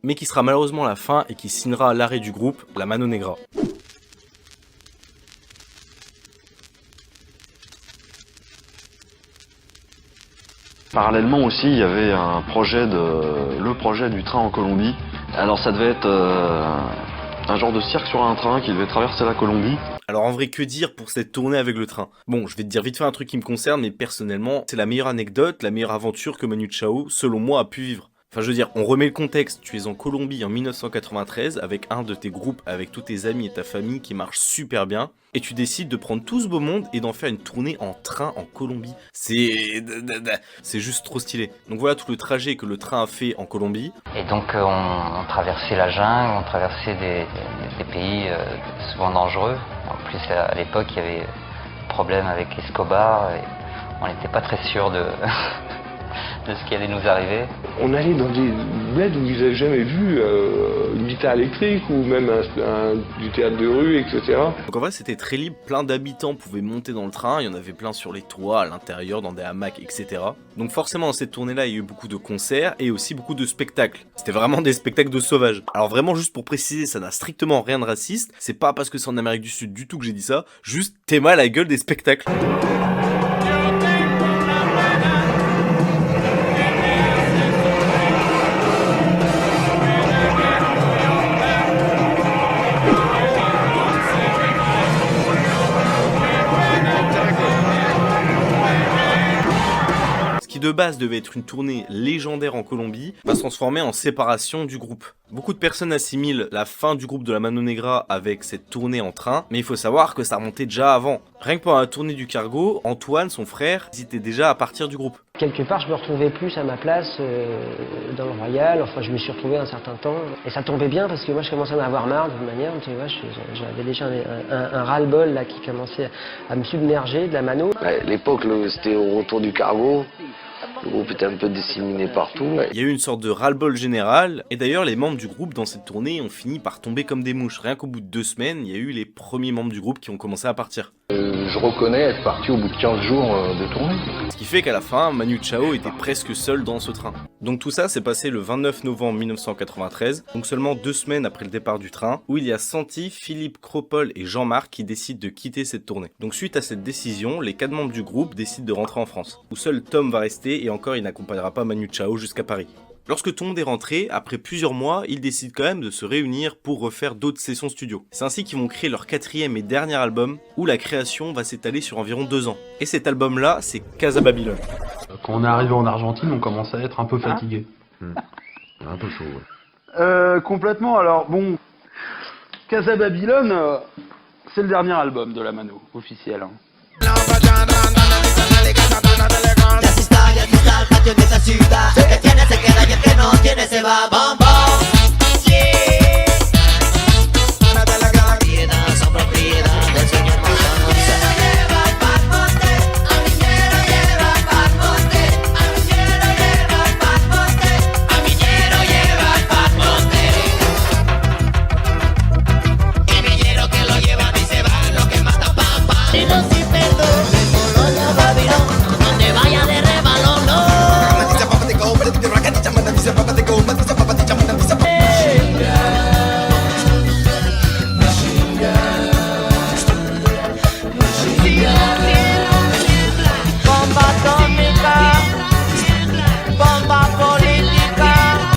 mais qui sera malheureusement la fin et qui signera l'arrêt du groupe, la Mano Negra. Parallèlement aussi, il y avait le projet du train en Colombie. Alors ça devait être un genre de cirque sur un train qui devait traverser la Colombie. Alors en vrai, que dire pour cette tournée avec le train? Bon, je vais te dire vite fait un truc qui me concerne, mais personnellement, c'est la meilleure anecdote, la meilleure aventure que Manu Chao, selon moi, a pu vivre. Enfin, je veux dire, on remet le contexte, tu es en Colombie en 1993 avec un de tes groupes, avec tous tes amis et ta famille qui marche super bien, et tu décides de prendre tout ce beau monde et d'en faire une tournée en train en Colombie. C'est juste trop stylé. Donc voilà tout le trajet que le train a fait en Colombie. Et donc on traversait la jungle, on traversait des pays souvent dangereux. En plus à l'époque il y avait problème avec Escobar et on n'était pas très sûr de ce qui allait nous arriver. On allait dans des bleds où vous n'avez jamais vu une guitare électrique ou même du théâtre de rue, etc. Donc en vrai c'était très libre, plein d'habitants pouvaient monter dans le train, il y en avait plein sur les toits, à l'intérieur, dans des hamacs, etc. Donc forcément dans cette tournée-là il y a eu beaucoup de concerts et aussi beaucoup de spectacles. C'était vraiment des spectacles de sauvages. Alors vraiment juste pour préciser, ça n'a strictement rien de raciste, c'est pas parce que c'est en Amérique du Sud du tout que j'ai dit ça, juste t'es mal à la gueule des spectacles. De base devait être une tournée légendaire en Colombie, va se transformer en séparation du groupe. Beaucoup de personnes assimilent la fin du groupe de la Mano Negra avec cette tournée en train, mais il faut savoir que ça remontait déjà avant. Rien que pendant la tournée du Cargo, Antoine, son frère, hésitait déjà à partir du groupe. Quelque part, je me retrouvais plus à ma place dans le Royal, enfin je me suis retrouvé un certain temps, et ça tombait bien parce que moi je commençais à en avoir marre de toute manière, tu vois, j'avais déjà un ras-le-bol là qui commençait à me submerger de la Mano. L'époque, c'était au retour du Cargo. Le groupe était un peu disséminé partout. Il y a eu une sorte de ras-le-bol général, et d'ailleurs les membres du groupe dans cette tournée ont fini par tomber comme des mouches. Rien qu'au bout de 2 semaines, il y a eu les premiers membres du groupe qui ont commencé à partir. Je reconnais être parti au bout de 15 jours de tournée. Ce qui fait qu'à la fin, Manu Chao était presque seul dans ce train. Donc tout ça s'est passé le 29 novembre 1993, donc seulement 2 semaines après le départ du train, où il y a Santi, Philippe, Cropol et Jean-Marc qui décident de quitter cette tournée. Donc suite à cette décision, les 4 membres du groupe décident de rentrer en France, où seul Tom va rester et encore il n'accompagnera pas Manu Chao jusqu'à Paris. Lorsque tout le monde est rentré, après plusieurs mois, ils décident quand même de se réunir pour refaire d'autres sessions studio. C'est ainsi qu'ils vont créer leur 4e et dernier album, où la création va s'étaler sur environ 2 ans. Et cet album-là, c'est Casa Babylon. Quand on est arrivé en Argentine, on commençait à être un peu fatigué. Un peu chaud, ouais. Complètement, alors bon, Casa Babylon, c'est le dernier album de la Mano, officiel. Al patio de esta ciudad, el que tiene se queda y el que no tiene se va, bom bom. Yeah. Una de la gran propiedad, son propiedad del señor Montanosa. Lleva pa'l monte, a miñero lleva pa'l monte, a miñero lleva pa'l monte, a miñero lleva pa'l monte. Y miñero que lo lleva y se va, lo que mata pam pam. Si no sin perdón, Colonia Babilón, donde vaya de rebalón.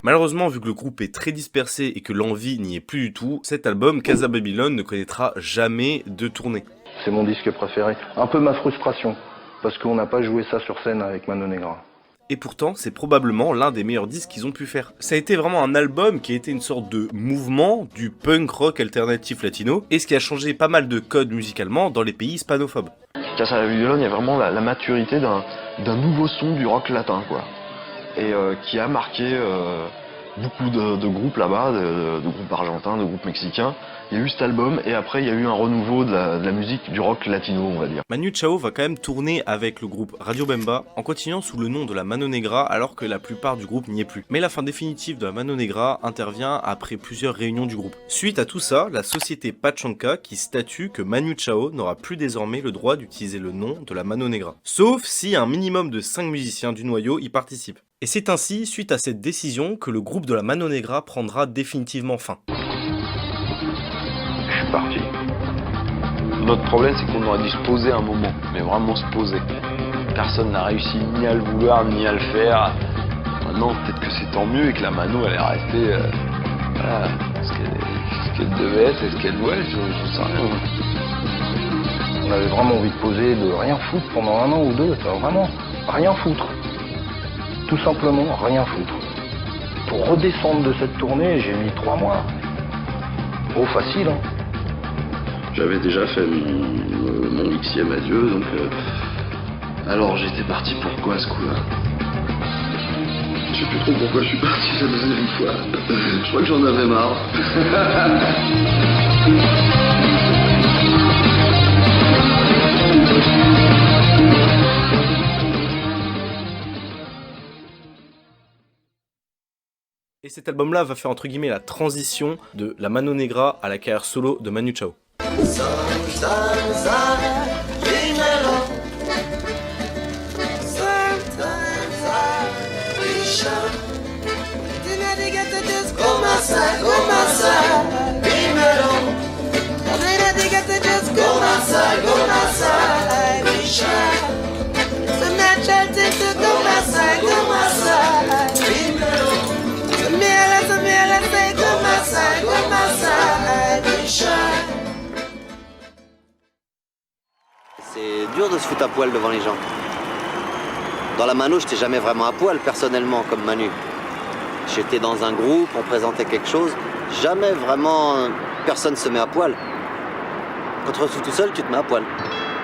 Malheureusement, vu que le groupe est très dispersé et que l'envie n'y est plus du tout, cet album, Casa Babylon, ne connaîtra jamais de tournée. C'est mon disque préféré. Un peu ma frustration, parce qu'on n'a pas joué ça sur scène avec Mano Negra. Et pourtant, c'est probablement l'un des meilleurs disques qu'ils ont pu faire. Ça a été vraiment un album qui a été une sorte de mouvement du punk rock alternatif latino, et ce qui a changé pas mal de codes musicalement dans les pays hispanophobes. Casa de Babylone, il y a vraiment la maturité d'un nouveau son du rock latin, quoi. Et qui a marqué beaucoup de groupes là-bas, de groupes argentins, de groupes mexicains. Il y a eu cet album et après il y a eu un renouveau de la musique du rock latino, on va dire. Manu Chao va quand même tourner avec le groupe Radio Bemba en continuant sous le nom de la Mano Negra alors que la plupart du groupe n'y est plus. Mais la fin définitive de la Mano Negra intervient après plusieurs réunions du groupe. Suite à tout ça, la société Pachanka qui statue que Manu Chao n'aura plus désormais le droit d'utiliser le nom de la Mano Negra. Sauf si un minimum de 5 musiciens du noyau y participent. Et c'est ainsi, suite à cette décision, que le groupe de la Mano Negra prendra définitivement fin. Je suis parti. Notre problème, c'est qu'on aurait dû se poser un moment, mais vraiment se poser. Personne n'a réussi ni à le vouloir, ni à le faire. Maintenant, peut-être que c'est tant mieux et que la Mano, elle est restée voilà, ce qu'elle devait être et ce qu'elle doit être, je sais rien. On avait vraiment envie de poser, de rien foutre pendant 1 an ou 2, vraiment rien foutre. Tout simplement rien foutre. Pour redescendre de cette tournée, j'ai mis 3 mois. Oh, facile, hein. J'avais déjà fait mon Xème adieu, donc... alors j'étais parti pourquoi ce coup-là? Je sais plus trop pourquoi je suis parti la deuxième fois. Je crois que j'en avais marre. Et cet album-là va faire entre guillemets la transition de la Mano Negra à la carrière solo de Manu Chao. C'est dur de se foutre à poil devant les gens. Dans la Mano, j'étais jamais vraiment à poil personnellement comme Manu. J'étais dans un groupe, on présentait quelque chose, jamais vraiment personne se met à poil. Quand tu te retrouves tout seul, tu te mets à poil.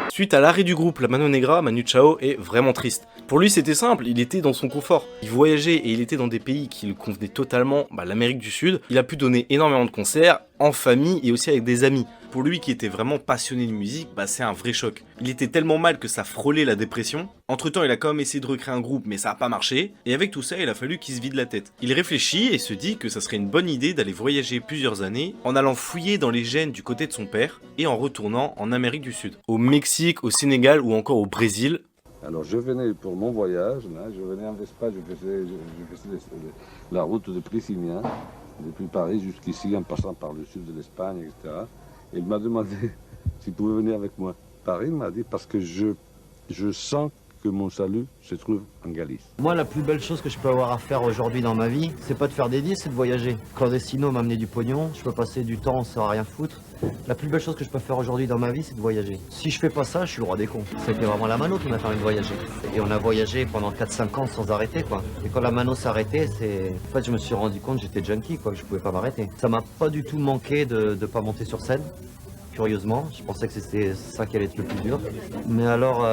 Suite à l'arrêt du groupe La Mano Negra, Manu Chao est vraiment triste. Pour lui c'était simple, il était dans son confort. Il voyageait et il était dans des pays qui le convenaient totalement, l'Amérique du Sud. Il a pu donner énormément de concerts, en famille et aussi avec des amis. Pour lui qui était vraiment passionné de musique, c'est un vrai choc. Il était tellement mal que ça frôlait la dépression. Entre temps il a quand même essayé de recréer un groupe mais ça a pas marché. Et avec tout ça il a fallu qu'il se vide la tête. Il réfléchit et se dit que ça serait une bonne idée d'aller voyager plusieurs années en allant fouiller dans les gènes du côté de son père et en retournant en Amérique du Sud. Au Mexique, au Sénégal ou encore au Brésil. Alors je venais pour mon voyage, là, je venais en Vespa, je faisais la route de Priscilien, depuis Paris jusqu'ici en passant par le sud de l'Espagne, etc. Et il m'a demandé s'il pouvait venir avec moi. Paris m'a dit parce que je sens que mon salut se trouve en Galice. Moi, la plus belle chose que je peux avoir à faire aujourd'hui dans ma vie, c'est pas de faire des disques, c'est de voyager. Clandestino m'a amené du pognon, je peux passer du temps sans rien foutre. La plus belle chose que je peux faire aujourd'hui dans ma vie, c'est de voyager. Si je fais pas ça, je suis le roi des cons. C'était vraiment la Mano qui m'a permis de voyager. Et on a voyagé pendant 4-5 ans sans arrêter, quoi. Et quand la Mano s'arrêtait, en fait, je me suis rendu compte que j'étais junkie, quoi, que je pouvais pas m'arrêter. Ça m'a pas du tout manqué de pas monter sur scène. Curieusement, je pensais que c'était ça qui allait être le plus dur. Mais alors,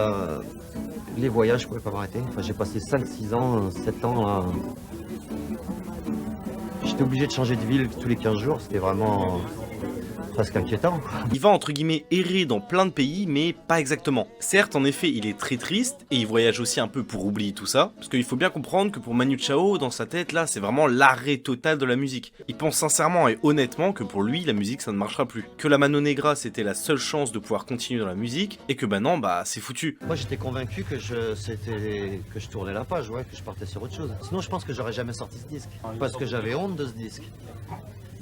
les voyages, je pouvais pas m'arrêter. Enfin, j'ai passé 5-6 ans, 7 ans. J'étais obligé de changer de ville tous les 15 jours. C'était vraiment presque inquiétant, quoi. Il va entre guillemets errer dans plein de pays, mais pas exactement. Certes, en effet, il est très triste, et il voyage aussi un peu pour oublier tout ça, parce qu'il faut bien comprendre que pour Manu Chao, dans sa tête, là, c'est vraiment l'arrêt total de la musique. Il pense sincèrement et honnêtement que pour lui, la musique, ça ne marchera plus. Que la Mano Negra, c'était la seule chance de pouvoir continuer dans la musique, et que maintenant, c'est foutu. Moi, j'étais convaincu que je tournais la page, ouais, que je partais sur autre chose. Sinon, je pense que j'aurais jamais sorti ce disque, parce que j'avais honte de ce disque.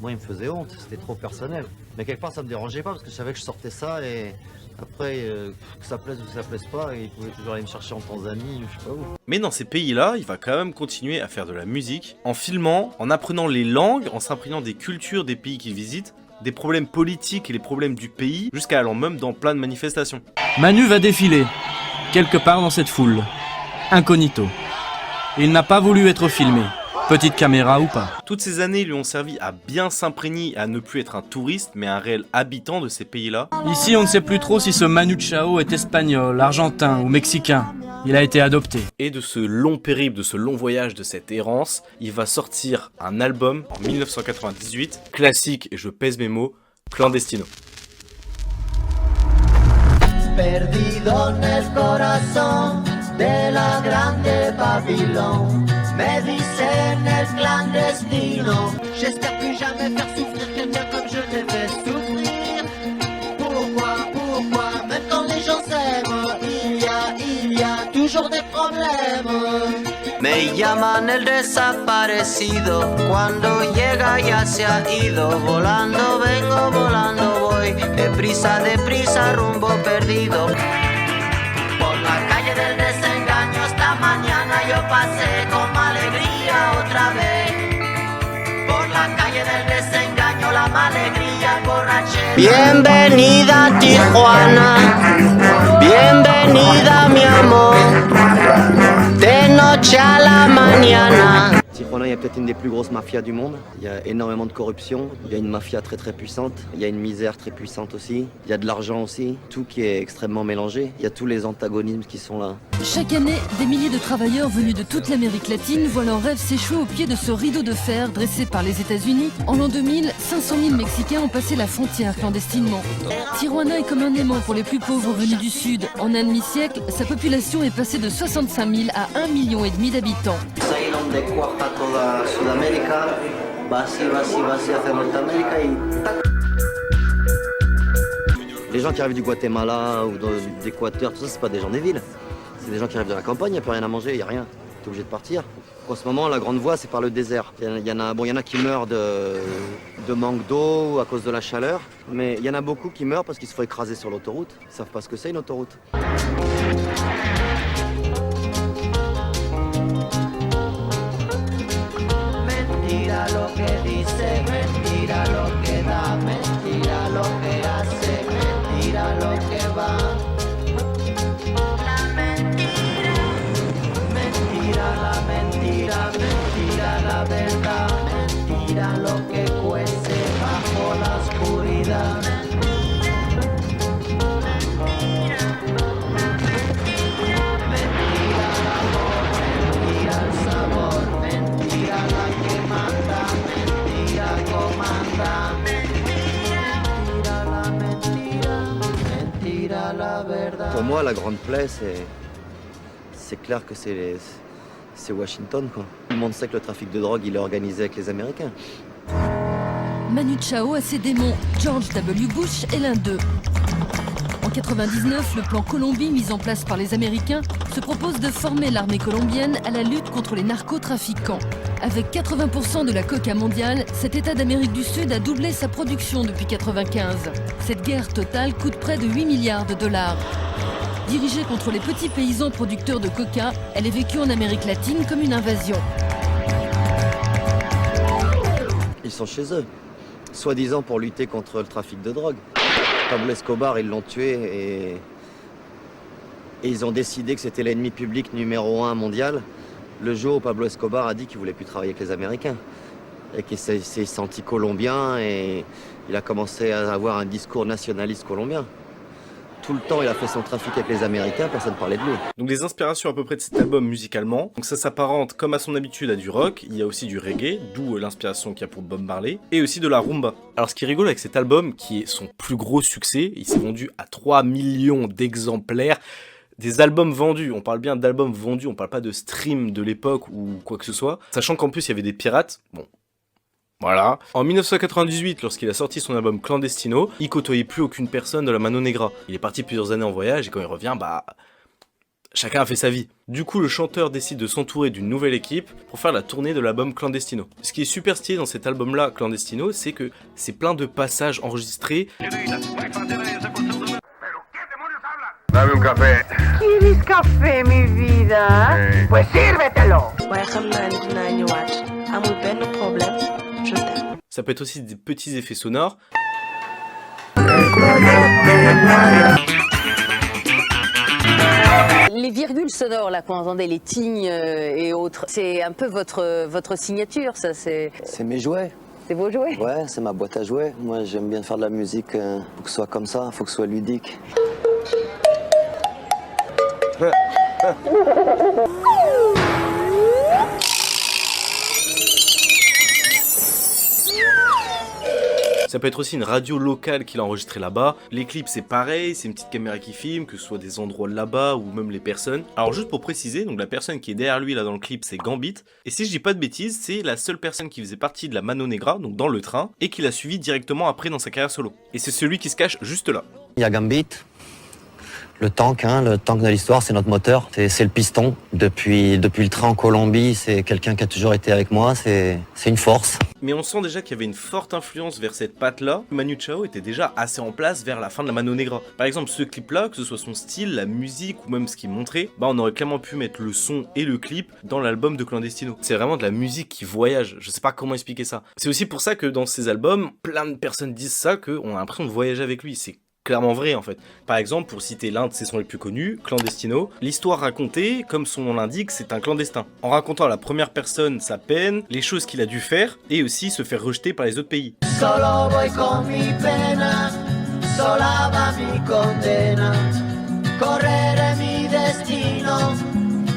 Moi, il me faisait honte, c'était trop personnel. Mais quelque part, ça me dérangeait pas parce que je savais que je sortais ça et après, que ça plaise ou que ça plaise pas, et il pouvait toujours aller me chercher en Tanzanie, je sais pas où. Mais dans ces pays-là, il va quand même continuer à faire de la musique, en filmant, en apprenant les langues, en s'imprégnant des cultures des pays qu'il visite, des problèmes politiques et les problèmes du pays, jusqu'à allant même dans plein de manifestations. Manu va défiler, quelque part dans cette foule, incognito. Il n'a pas voulu être filmé. Petite caméra ou pas. Toutes ces années lui ont servi à bien s'imprégner, à ne plus être un touriste, mais un réel habitant de ces pays-là. Ici, on ne sait plus trop si ce Manu Chao est espagnol, argentin ou mexicain. Il a été adopté. Et de ce long périple, de ce long voyage, de cette errance, il va sortir un album en 1998, classique, et je pèse mes mots, Clandestino. Perdido en el corazón de la grande Babylone, me dicen el clandestino. J'espère plus jamais faire souffrir quelqu'un comme je t'ai fait souffrir. Pourquoi, même quand les gens s'aiment, il y a toujours des problèmes. Me llaman el desaparecido, cuando llega ya se ha ido. Volando vengo, volando voy, deprisa, rumbo perdido. Por la calle del desengaño esta mañana yo pasé con alegría otra vez. Por la calle del desengaño la alegría borrachera. Bienvenida a Tijuana, bienvenida mi amor. De noche a la mañana. Tijuana, il y a peut-être une des plus grosses mafias du monde. Il y a énormément de corruption. Il y a une mafia très très puissante. Il y a une misère très puissante aussi. Il y a de l'argent aussi. Tout qui est extrêmement mélangé. Il y a tous les antagonismes qui sont là. Chaque année, des milliers de travailleurs venus de toute l'Amérique latine voient leur rêve s'échouer au pied de ce rideau de fer dressé par les États-Unis. En l'an 2000, 500 000 Mexicains ont passé la frontière clandestinement. Tijuana est comme un aimant pour les plus pauvres venus du Sud. En un demi-siècle, sa population est passée de 65 000 à 1,5 million d'habitants. Toda Sudamérica, va así hacia Norteamérica y... Les gens qui arrivent du Guatemala ou d'Équateur, tout ça, c'est pas des gens des villes. C'est des gens qui arrivent de la campagne, il n'y a plus rien à manger, il n'y a rien. T'es obligé de partir. En ce moment, la grande voie, c'est par le désert. Il y en a qui meurent de manque d'eau à cause de la chaleur, mais il y en a beaucoup qui meurent parce qu'ils se font écraser sur l'autoroute. Ils savent pas ce que c'est une autoroute. Mentira lo que dice, mentira lo que da, mentira lo que hace, mentira lo que va. La mentira, mentira la verdad, mentira lo que cuece bajo la oscuridad. Mentira el amor, mentira el sabor, mentira la que manda, mentira comanda. Mentira la mentira, mentira la verdad. Pour moi, la grande plaie, c'est clair que c'est Washington, quoi. Tout le monde sait que le trafic de drogue, il est organisé avec les Américains. Manu Chao a ses démons. George W. Bush est l'un d'eux. En 1999, le plan Colombie mis en place par les Américains se propose de former l'armée colombienne à la lutte contre les narcotrafiquants. Avec 80% de la coca mondiale, cet État d'Amérique du Sud a doublé sa production depuis 1995. Cette guerre totale coûte près de 8 milliards de dollars. Dirigée contre les petits paysans producteurs de coca, elle est vécue en Amérique latine comme une invasion. Ils sont chez eux, soi-disant pour lutter contre le trafic de drogue. Pablo Escobar, ils l'ont tué et ils ont décidé que c'était l'ennemi public numéro 1 mondial. Le jour où Pablo Escobar a dit qu'il ne voulait plus travailler avec les Américains et qu'il s'est senti colombien et il a commencé à avoir un discours nationaliste colombien. Tout le temps, il a fait son trafic avec les Américains, personne ne parlait de lui. Donc des inspirations à peu près de cet album musicalement. Donc ça s'apparente comme à son habitude à du rock, il y a aussi du reggae, d'où l'inspiration qu'il y a pour Bob Marley, et aussi de la rumba. Alors ce qui est rigolo avec cet album, qui est son plus gros succès, il s'est vendu à 3 millions d'exemplaires. Des albums vendus, on parle bien d'albums vendus, on parle pas de stream de l'époque ou quoi que ce soit. Sachant qu'en plus il y avait des pirates, bon... Voilà. En 1998, lorsqu'il a sorti son album Clandestino, il côtoyait plus aucune personne de la Mano Negra. Il est parti plusieurs années en voyage et quand il revient, chacun a fait sa vie. Du coup, le chanteur décide de s'entourer d'une nouvelle équipe pour faire la tournée de l'album Clandestino. Ce qui est super stylé dans cet album-là, Clandestino, c'est que c'est plein de passages enregistrés. Dame un café. ¿Quieres café, mi vida? Pues sírvetelo. Ça peut être aussi des petits effets sonores. Les virgules sonores, là, qu'on entendait, les tignes et autres, c'est un peu votre signature, ça, c'est... C'est mes jouets. C'est vos jouets? Ouais, c'est ma boîte à jouets. Moi, j'aime bien faire de la musique, faut que ce soit comme ça, faut que ce soit ludique. Ça peut être aussi une radio locale qu'il a enregistrée là-bas. Les clips, c'est pareil, c'est une petite caméra qui filme, que ce soit des endroits là-bas ou même les personnes. Alors juste pour préciser, donc la personne qui est derrière lui là dans le clip, c'est Gambit. Et si je dis pas de bêtises, c'est la seule personne qui faisait partie de la Mano Negra, donc dans le train, et qui l'a suivi directement après dans sa carrière solo. Et c'est celui qui se cache juste là. Il y a Gambit, le tank de l'histoire, c'est notre moteur, c'est le piston. Depuis le train en Colombie, c'est quelqu'un qui a toujours été avec moi, c'est une force. Mais on sent déjà qu'il y avait une forte influence vers cette patte-là. Manu Chao était déjà assez en place vers la fin de la Mano Negra. Par exemple, ce clip-là, que ce soit son style, la musique ou même ce qu'il montrait, bah on aurait clairement pu mettre le son et le clip dans l'album de Clandestino. C'est vraiment de la musique qui voyage, je sais pas comment expliquer ça. C'est aussi pour ça que dans ses albums, plein de personnes disent ça, qu'on a l'impression de voyager avec lui. C'est clairement vrai en fait. Par exemple, pour citer l'un de ses sons les plus connus, Clandestino, l'histoire racontée, comme son nom l'indique, c'est un clandestin. En racontant à la première personne sa peine, les choses qu'il a dû faire, et aussi se faire rejeter par les autres pays. Solo voy con mi pena, sola va mi condena, correré mi destino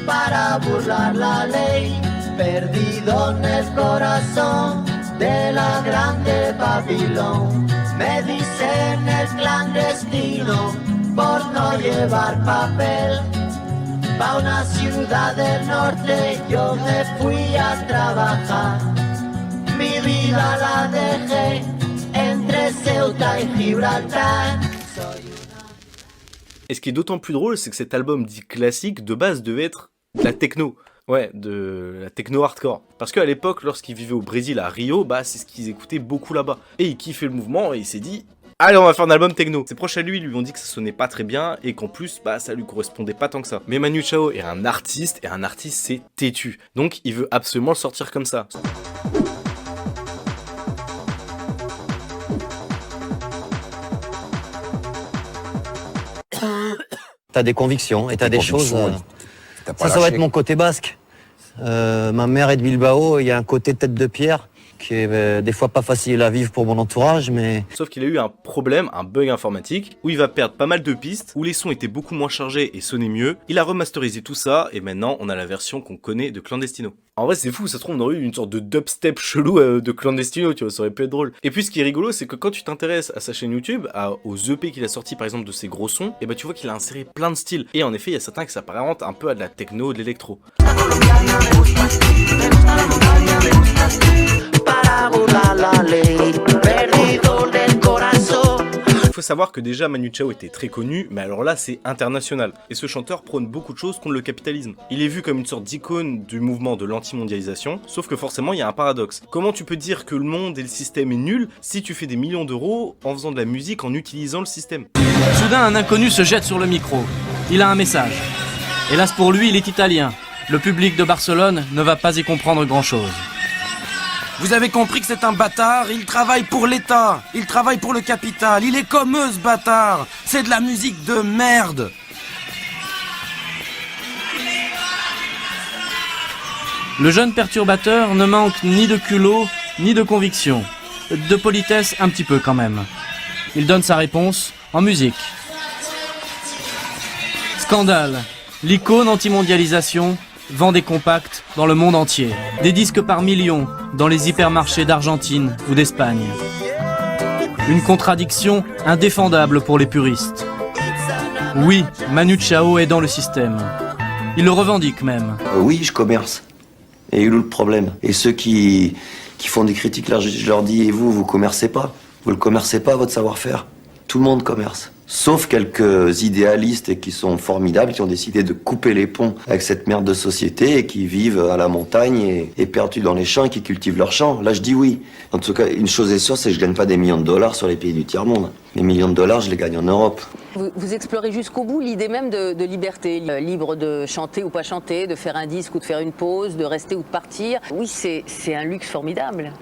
para burlar la ley, perdido en el corazón de la grande Babilón. Me dicen el clandestino por no llevar papel. Pa' una ciudad del norte yo me fui a trabajar. Mi vida la dejé entre Ceuta y Gibraltar. Et ce qui est d'autant plus drôle, c'est que cet album dit classique, de base, devait être de la techno. Ouais, de la techno hardcore. Parce qu'à l'époque, lorsqu'ils vivaient au Brésil, à Rio, bah c'est ce qu'ils écoutaient beaucoup là-bas. Et il kiffait le mouvement et il s'est dit... Allez, on va faire un album techno. Ses proches à lui ont dit que ça sonnait pas très bien et qu'en plus, bah ça lui correspondait pas tant que ça. Mais Manu Chao est un artiste et un artiste c'est têtu. Donc il veut absolument le sortir comme ça. T'as des convictions et t'as des choses... Ça va être mon côté basque. Ma mère est de Bilbao, il y a un côté tête de pierre qui est des fois pas facile à vivre pour mon entourage, mais... Sauf qu'il a eu un problème, un bug informatique, où il va perdre pas mal de pistes, où les sons étaient beaucoup moins chargés et sonnaient mieux. Il a remasterisé tout ça, et maintenant on a la version qu'on connaît de Clandestino. En vrai c'est fou, ça se trouve on aurait eu une sorte de dubstep chelou de Clandestino, tu vois, ça aurait pu être drôle. Et puis ce qui est rigolo, c'est que quand tu t'intéresses à sa chaîne YouTube, aux EP qu'il a sorti par exemple de ses gros sons, et bah tu vois qu'il a inséré plein de styles. Et en effet, il y a certains qui s'apparentent un peu à de la techno, de l'électro. Il faut savoir que déjà Manu Chao était très connu, mais alors là c'est international. Et ce chanteur prône beaucoup de choses contre le capitalisme. Il est vu comme une sorte d'icône du mouvement de l'anti-mondialisation, sauf que forcément il y a un paradoxe. Comment tu peux dire que le monde et le système est nul si tu fais des millions d'euros en faisant de la musique en utilisant le système? Soudain un inconnu se jette sur le micro. Il a un message. Hélas pour lui, il est italien. Le public de Barcelone ne va pas y comprendre grand-chose. Vous avez compris que c'est un bâtard, il travaille pour l'État, il travaille pour le capital, il est comme eux ce bâtard, c'est de la musique de merde. Le jeune perturbateur ne manque ni de culot, ni de conviction. De politesse un petit peu quand même. Il donne sa réponse en musique. Scandale, l'icône anti-mondialisation vend des compacts dans le monde entier. Des disques par millions dans les hypermarchés d'Argentine ou d'Espagne. Une contradiction indéfendable pour les puristes. Oui, Manu Chao est dans le système. Il le revendique même. Oui, je commerce. Et où est le problème? Et ceux qui font des critiques, là, je leur dis, et vous commercez pas? Vous le commercez pas, votre savoir-faire? Tout le monde commerce. Sauf quelques idéalistes qui sont formidables, qui ont décidé de couper les ponts avec cette merde de société et qui vivent à la montagne et perdus dans les champs et qui cultivent leurs champs. Là, je dis oui. En tout cas, une chose est sûre, c'est que je gagne pas des millions de dollars sur les pays du tiers-monde. Les millions de dollars, je les gagne en Europe. Vous explorez jusqu'au bout l'idée même de liberté, libre de chanter ou pas chanter, de faire un disque ou de faire une pause, de rester ou de partir. Oui, c'est un luxe formidable.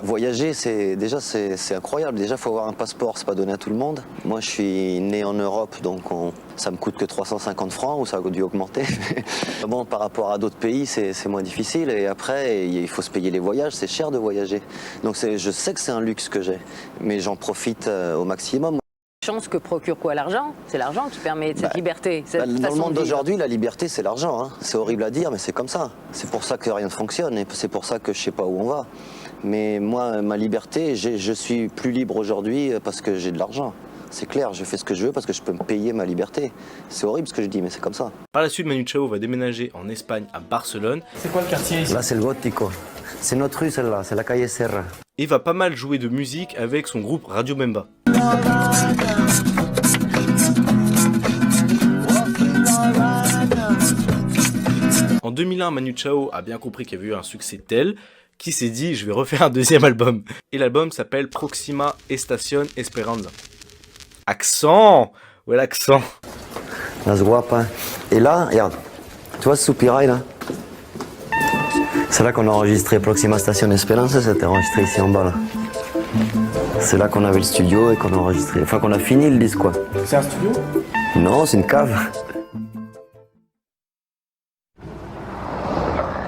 Voyager, c'est incroyable. Déjà, il faut avoir un passeport, c'est pas donné à tout le monde. Moi, je suis né en Europe, donc ça me coûte que 350 francs, ou ça a dû augmenter. Bon, par rapport à d'autres pays, c'est moins difficile. Et après, il faut se payer les voyages, c'est cher de voyager. Donc je sais que c'est un luxe que j'ai, mais j'en profite au maximum. Chance que procure quoi l'argent? C'est l'argent qui permet cette liberté. Dans le monde d'aujourd'hui, la liberté, c'est l'argent. Hein. C'est horrible à dire, mais c'est comme ça. C'est pour ça que rien ne fonctionne, et c'est pour ça que je sais pas où on va. Mais moi, ma liberté, je suis plus libre aujourd'hui parce que j'ai de l'argent. C'est clair, je fais ce que je veux parce que je peux me payer ma liberté. C'est horrible ce que je dis, mais c'est comme ça. Par la suite, Manu Chao va déménager en Espagne, à Barcelone. C'est quoi le quartier ici? Là, c'est le Gótico. C'est notre rue, celle-là, c'est la calle Serra. Et va pas mal jouer de musique avec son groupe Radio Memba. En 2001, Manu Chao a bien compris qu'il y avait eu un succès tel qu'il s'est dit je vais refaire un deuxième album. Et l'album s'appelle Proxima Estación Esperanza. Accent! Ouais, l'accent. Las guapas. Et là, regarde, tu vois ce soupirail là? C'est là qu'on a enregistré Proxima Estación Esperanza, c'était enregistré ici en bas là. C'est là qu'on avait le studio et qu'on a enregistré, enfin qu'on a fini le disque quoi. C'est un studio? Non, c'est une cave.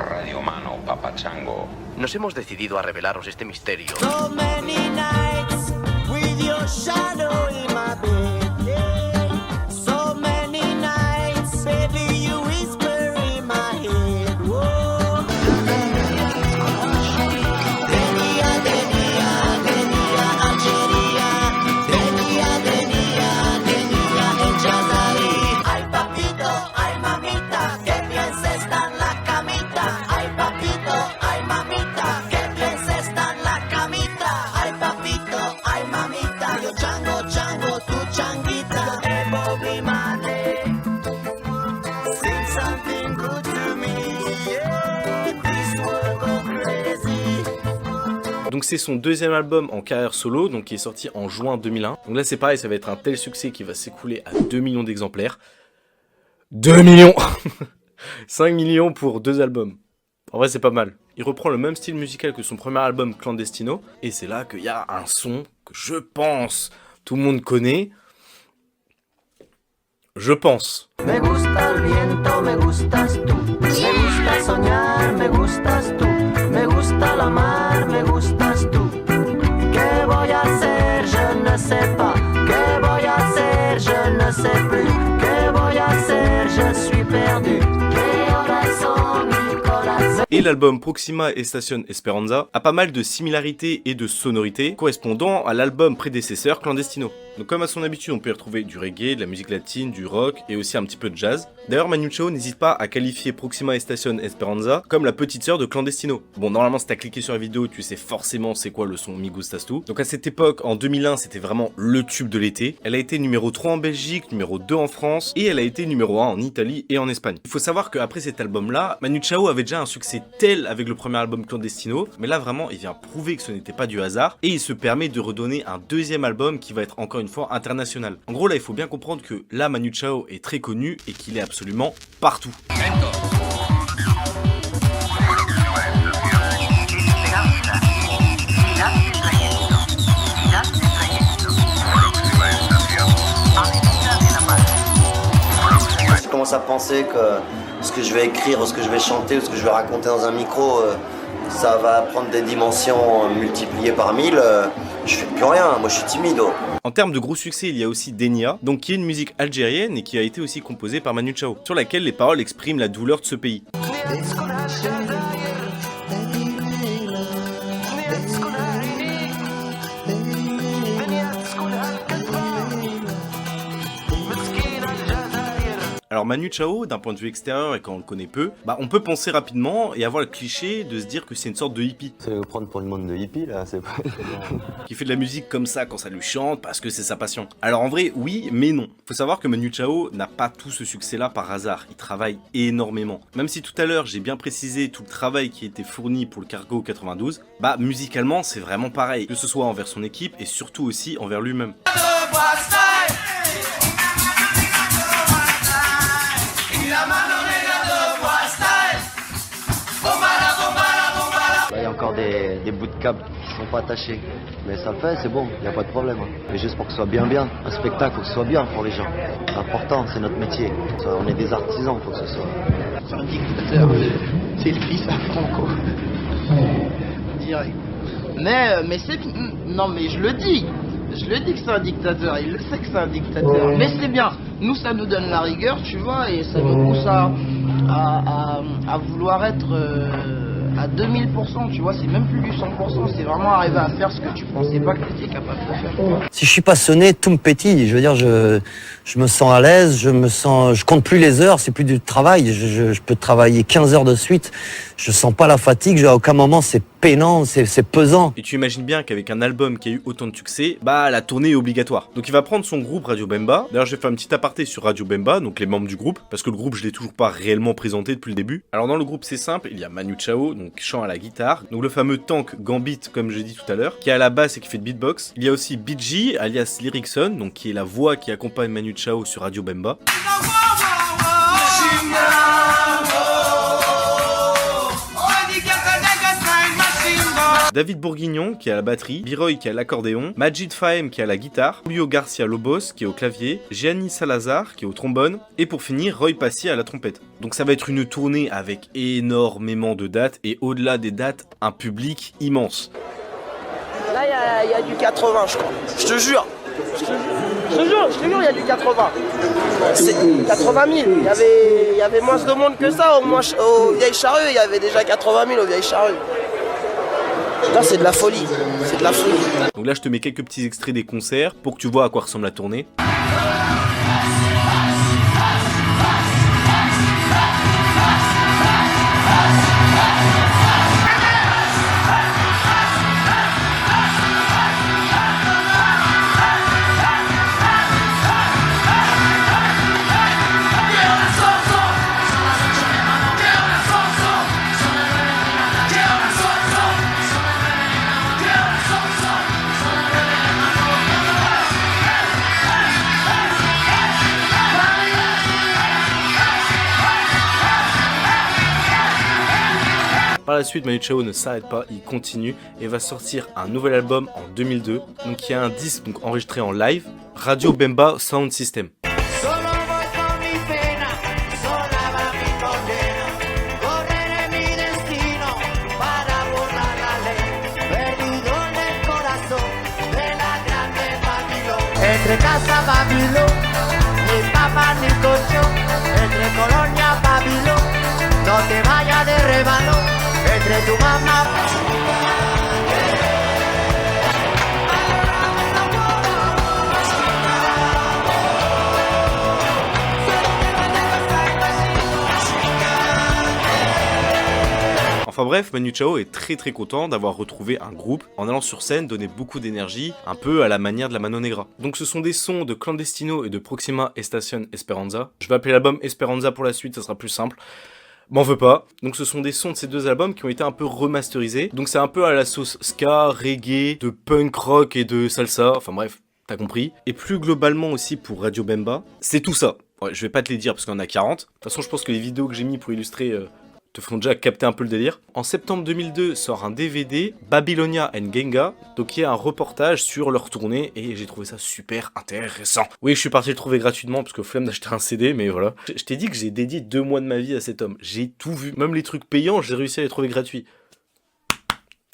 Radio Mano, Papa Chango. Nos hemos decidido a revelaros este misterio. So many nights with your shadow in my bed. Yeah. So many nights, baby, you whisper in my head. Whoa. Denia, Algeria. Denia, en Chazari. Ay, papito, ay, mamita, que piensa está en la camita. Ay, papito, ay, mamita, que piensa está en la camita. Ay, papito, ay, mamita, yo chango, tu changuita. Bobby Marley, sing something good to me. Yeah, this world go crazy. Donc c'est son deuxième album en carrière solo, donc qui est sorti en juin 2001. Donc là c'est pareil, ça va être un tel succès qui va s'écouler à 2 millions d'exemplaires. 2 millions 5 millions pour 2 albums. En vrai c'est pas mal. Il reprend le même style musical que son premier album Clandestino, et c'est là qu'il y a un son que je pense tout le monde connaît. Je pense. Me gusta el viento, me gustas tú. Me gusta soñar, me gustas tú. Me gusta la mar, me gustas tú. ¿Qué voy a hacer? Je ne sais pas. ¿Qué voy a hacer? Je ne sais plus. ¿Qué voy a hacer? Je suis perdu. ¿Qué horas son mi corazón? Et l'album Proxima Estación Esperanza a pas mal de similarités et de sonorités correspondant à l'album prédécesseur Clandestino. Donc comme à son habitude, on peut y retrouver du reggae, de la musique latine, du rock et aussi un petit peu de jazz. D'ailleurs, Manu Chao n'hésite pas à qualifier Proxima Estación Esperanza comme la petite sœur de Clandestino. Bon, normalement, si t'as cliqué sur la vidéo, tu sais forcément c'est quoi le son Mi Gustas Tu. Donc à cette époque, en 2001, c'était vraiment le tube de l'été. Elle a été numéro 3 en Belgique, numéro 2 en France et elle a été numéro 1 en Italie et en Espagne. Il faut savoir qu'après cet album-là, Manu Chao avait déjà un succès tel avec le premier album Clandestino, mais là vraiment, il vient prouver que ce n'était pas du hasard et il se permet de redonner un deuxième album qui va être encore une fois international. En gros là il faut bien comprendre que là Manu Chao est très connu et qu'il est absolument partout. Je commence à penser que ce que je vais écrire, ce que je vais chanter, ou ce que je vais raconter dans un micro, ça va prendre des dimensions multipliées par 1000. Je fais plus rien, moi je suis timide. En termes de gros succès, il y a aussi Denia, donc qui est une musique algérienne et qui a été aussi composée par Manu Chao, sur laquelle les paroles expriment la douleur de ce pays. Alors Manu Chao, d'un point de vue extérieur et quand on le connaît peu, on peut penser rapidement et avoir le cliché de se dire que c'est une sorte de hippie. Ça va vous prendre pour une monde de hippie là, c'est pas... Qui fait de la musique comme ça quand ça lui chante parce que c'est sa passion. Alors en vrai, oui, mais non. Faut savoir que Manu Chao n'a pas tout ce succès-là par hasard. Il travaille énormément. Même si tout à l'heure j'ai bien précisé tout le travail qui a été fourni pour le Cargo 92, musicalement c'est vraiment pareil. Que ce soit envers son équipe et surtout aussi envers lui-même. Il y a encore des bouts de câble qui sont pas attachés. Mais ça le fait, c'est bon, il n'y a pas de problème. Mais juste pour que ce soit bien. Un spectacle, faut que ce soit bien pour les gens. C'est important, c'est notre métier. On est des artisans, faut que ce soit. C'est un dictateur. C'est le fils à Franco. Direct. Mais c'est... Non, mais je le dis que c'est un dictateur, il le sait que c'est un dictateur. Mais c'est bien, nous ça nous donne la rigueur, tu vois, et ça nous pousse à vouloir être à 2000%, tu vois, c'est même plus du 100%, c'est vraiment arriver à faire ce que tu pensais pas que tu étais capable de faire. Si je suis passionné, tout me pétille. Je veux dire, je me sens à l'aise, je compte plus les heures, c'est plus du travail. Je peux travailler 15 heures de suite. Je sens pas la fatigue, à aucun moment c'est peinant, c'est pesant. Et tu imagines bien qu'avec un album qui a eu autant de succès, bah la tournée est obligatoire. Donc il va prendre son groupe Radio Bemba. D'ailleurs j'ai fait un petit aparté sur Radio Bemba, donc les membres du groupe, parce que le groupe je l'ai toujours pas réellement présenté depuis le début. Alors dans le groupe c'est simple, il y a Manu Chao, donc chant à la guitare, donc le fameux Tank Gambit comme j'ai dit tout à l'heure, qui est à la basse et qui fait de beatbox. Il y a aussi BG alias Lyricson, donc qui est la voix qui accompagne Manu Chao sur Radio Bemba. David Bourguignon qui est à la batterie, Biroy qui est à l'accordéon, Majid Fahem qui est à la guitare, Julio Garcia Lobos qui est au clavier, Gianni Salazar qui est au trombone, et pour finir Roy Passy à la trompette. Donc ça va être une tournée avec énormément de dates, et au-delà des dates, un public immense. Là il y a du 80 je crois, je te jure, il y a du 80. C'est 80 000, il y avait moins de monde que ça, au Vieille Charrue, il y avait déjà 80 000 au Vieille Charrue. Là c'est de la folie, Donc là je te mets quelques petits extraits des concerts pour que tu vois à quoi ressemble la tournée. Par la suite, Manu Chao ne s'arrête pas, il continue et va sortir un nouvel album en 2002. Donc il y a un disque donc, enregistré en live, Radio Bemba Sound System. Entre casa Babylon, ni papa ni cocho, entre colonia Babylon, no te vayas de rebalón, entre tu mamá. Enfin bref, Manu Chao est très content d'avoir retrouvé un groupe en allant sur scène donner beaucoup d'énergie, un peu à la manière de la Mano Negra. Donc ce sont des sons de Clandestino et de Proxima Estación Esperanza. Je vais appeler l'album Esperanza pour la suite, ça sera plus simple. M'en veux pas. Donc ce sont des sons de ces deux albums qui ont été un peu remasterisés. Donc c'est un peu à la sauce ska, reggae, de punk rock et de salsa. Enfin bref, t'as compris. Et plus globalement aussi pour Radio Bemba, c'est tout ça. Ouais, je vais pas te les dire parce qu'il y en a 40. De toute façon je pense que les vidéos que j'ai mis pour illustrer te feront déjà capter un peu le délire. En septembre 2002 sort un DVD, Babylonia and Genga, donc il y a un reportage sur leur tournée et j'ai trouvé ça super intéressant. Oui, je suis parti le trouver gratuitement parce que flemme d'acheter un CD, mais voilà. Je t'ai dit que j'ai dédié 2 mois de ma vie à cet homme. J'ai tout vu, même les trucs payants, j'ai réussi à les trouver gratuits.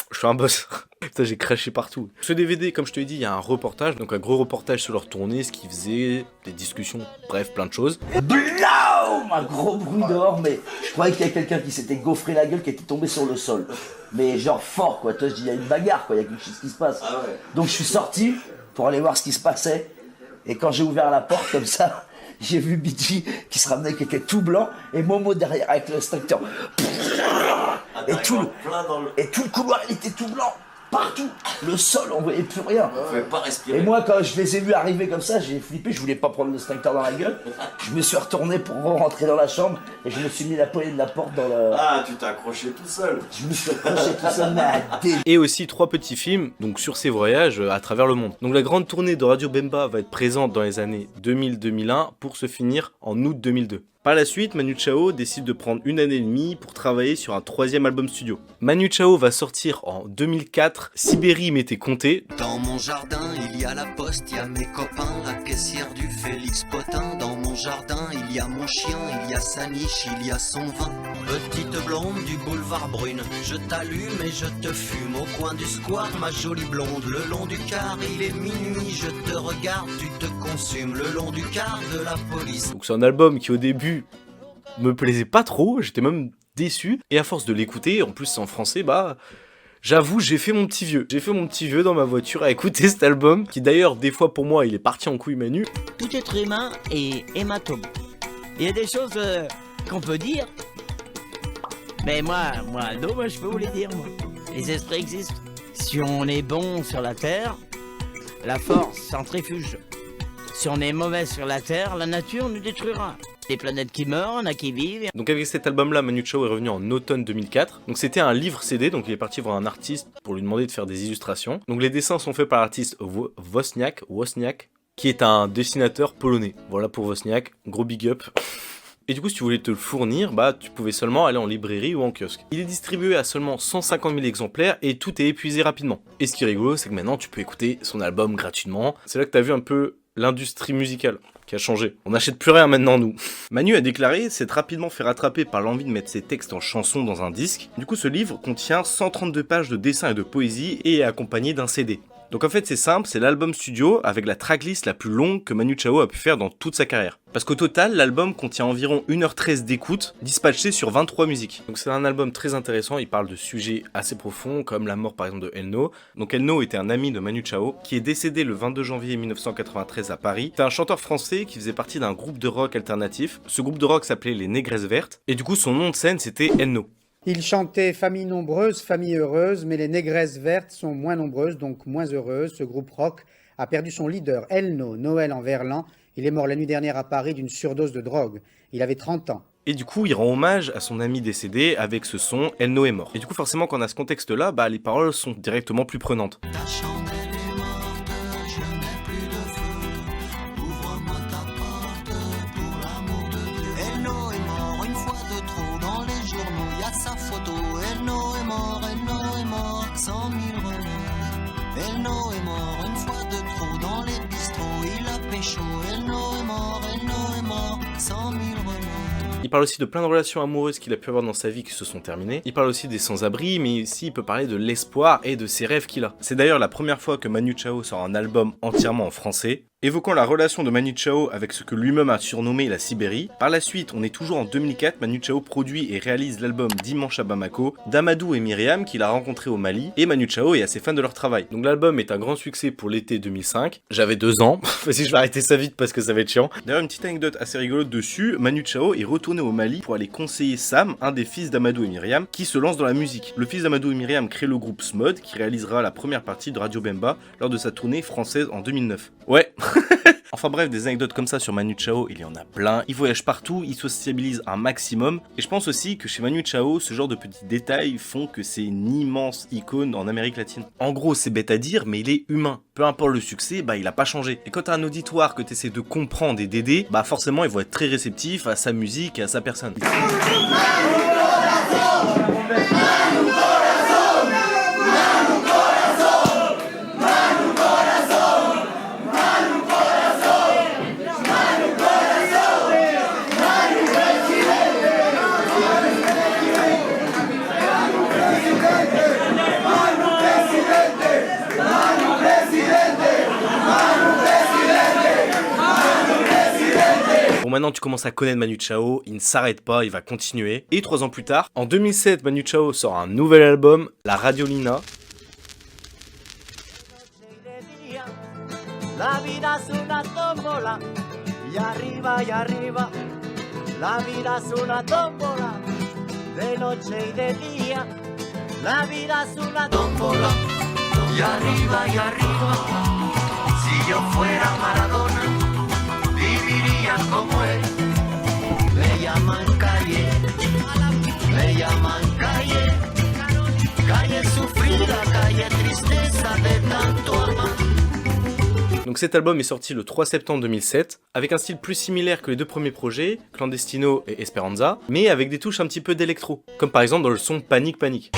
Je suis un boss. Putain, j'ai craché partout. Ce DVD, comme je te l'ai dit, il y a un reportage, donc un gros reportage sur leur tournée, ce qu'ils faisaient, des discussions, bref, plein de choses. Blaum, un gros bruit dehors, mais je croyais qu'il y a quelqu'un qui s'était gaufré la gueule, qui était tombé sur le sol. Mais genre fort, quoi. Toi, je dis, il y a une bagarre, quoi, il y a quelque chose qui se passe. Ah ouais. Donc je suis sorti pour aller voir ce qui se passait. Et quand j'ai ouvert la porte comme ça, j'ai vu BG qui se ramenait, qui était tout blanc, et Momo derrière avec le extincteur. Et tout le couloir, il était tout blanc. Partout, le sol, on voyait plus rien. On pouvait pas respirer. Et moi, quand je les ai vus arriver comme ça, j'ai flippé, je voulais pas prendre le extincteur dans la gueule. Je me suis retourné pour rentrer dans la chambre et je me suis mis la poignée de la porte dans le... Ah, tu t'es accroché tout seul. Je me suis accroché tout seul, mais à dé... Et aussi 3 petits films donc sur ses voyages à travers le monde. Donc la grande tournée de Radio Bemba va être présente dans les années 2000-2001 pour se finir en août 2002. Par la suite, Manu Chao décide de prendre 1 année et demie pour travailler sur un 3e album studio. Manu Chao va sortir en 2004 Sibérie m'était compté. Dans mon jardin, il y a la poste, il y a mes copains, la caissière du Félix Potin. Dans mon jardin, il y a mon chien, il y a sa niche, il y a son vin. Petite blonde du boulevard Brune, je t'allume et je te fume au coin du square, ma jolie blonde. Le long du car, il est minuit, je te regarde, tu te consumes. Le long du car de la police. Donc c'est un album qui au début me plaisait pas trop, j'étais même déçu. Et à force de l'écouter, en plus c'est en français, bah... J'avoue, j'ai fait mon petit vieux. J'ai fait mon petit vieux dans ma voiture à écouter cet album, qui d'ailleurs, des fois pour moi, il est parti en couille Manu. Tout être humain est hématome. Il y a des choses qu'on peut dire, mais moi, Aldo, je peux vous les dire, moi. Les esprits existent. Si on est bon sur la Terre, la force centrifuge. Si on est mauvais sur la Terre, la nature nous détruira. Des planètes qui meurent, on a qui vivent. Donc avec cet album-là, Manu Chao est revenu en automne 2004. Donc c'était un livre CD, donc il est parti voir un artiste pour lui demander de faire des illustrations. Donc les dessins sont faits par l'artiste Wozniak, qui est un dessinateur polonais. Voilà pour Wozniak, gros big up. Et du coup, si tu voulais te le fournir, bah tu pouvais seulement aller en librairie ou en kiosque. Il est distribué à seulement 150 000 exemplaires et tout est épuisé rapidement. Et ce qui est rigolo, c'est que maintenant tu peux écouter son album gratuitement. C'est là que t'as vu un peu l'industrie musicale qui a changé. On n'achète plus rien maintenant, nous. Manu a déclaré s'être rapidement fait rattraper par l'envie de mettre ses textes en chansons dans un disque. Du coup, ce livre contient 132 pages de dessins et de poésie et est accompagné d'un CD. Donc en fait c'est simple, c'est l'album studio avec la tracklist la plus longue que Manu Chao a pu faire dans toute sa carrière. Parce qu'au total, l'album contient environ 1h13 d'écoute, dispatchée sur 23 musiques. Donc c'est un album très intéressant, il parle de sujets assez profonds, comme la mort par exemple de Elno. Donc Elno était un ami de Manu Chao, qui est décédé le 22 janvier 1993 à Paris. C'était un chanteur français qui faisait partie d'un groupe de rock alternatif. Ce groupe de rock s'appelait les Négresses Vertes, et du coup son nom de scène c'était Elno. Il chantait famille nombreuse, famille heureuse, mais les négresses vertes sont moins nombreuses, donc moins heureuses. Ce groupe rock a perdu son leader, Elno, Noël en Verlan. Il est mort la nuit dernière à Paris d'une surdose de drogue. Il avait 30 ans. Et du coup, il rend hommage à son ami décédé avec ce son « Elno est mort ». Et du coup, forcément, quand on a ce contexte-là, bah, les paroles sont directement plus prenantes. Il parle aussi de plein de relations amoureuses qu'il a pu avoir dans sa vie qui se sont terminées. Il parle aussi des sans-abri, mais aussi il peut parler de l'espoir et de ses rêves qu'il a. C'est d'ailleurs la première fois que Manu Chao sort un album entièrement en français, évoquant la relation de Manu Chao avec ce que lui-même a surnommé la Sibérie. Par la suite, on est toujours en 2004, Manu Chao produit et réalise l'album Dimanche à Bamako d'Amadou et Myriam qu'il a rencontré au Mali, et Manu Chao est assez fan de leur travail. Donc l'album est un grand succès pour l'été 2005. J'avais 2 ans, si je vais arrêter ça vite parce que ça va être chiant. D'ailleurs une petite anecdote assez rigolote dessus, Manu Chao est retourné au Mali pour aller conseiller Sam, un des fils d'Amadou et Myriam, qui se lance dans la musique. Le fils d'Amadou et Myriam crée le groupe Smod, qui réalisera la première partie de Radio Bemba lors de sa tournée française en 2009. Ouais. Enfin bref, des anecdotes comme ça sur Manu Chao, il y en a plein. Il voyage partout, il sociabilise un maximum. Et je pense aussi que chez Manu Chao, ce genre de petits détails font que c'est une immense icône en Amérique latine. En gros, c'est bête à dire, mais il est humain. Peu importe le succès, bah il a pas changé. Et quand t'as un auditoire que t'essaies de comprendre et d'aider, bah forcément ils vont être très réceptifs à sa musique et à sa personne. Bon, maintenant tu commences à connaître Manu Chao, il ne s'arrête pas, il va continuer. Et 3 ans plus tard, en 2007, Manu Chao sort un nouvel album, La Radiolina. La vida es una tómbola, y arriba, la vida es una tómbola, de noche y de día. La vida es una tómbola, y arriba, si yo fuera Maradona, viviría como él. Le llaman calle, calle sufrida, calle tristeza de tanto amar. Donc cet album est sorti le 3 septembre 2007, avec un style plus similaire que les deux premiers projets, Clandestino et Esperanza, mais avec des touches un petit peu d'électro, comme par exemple dans le son Panic Panic.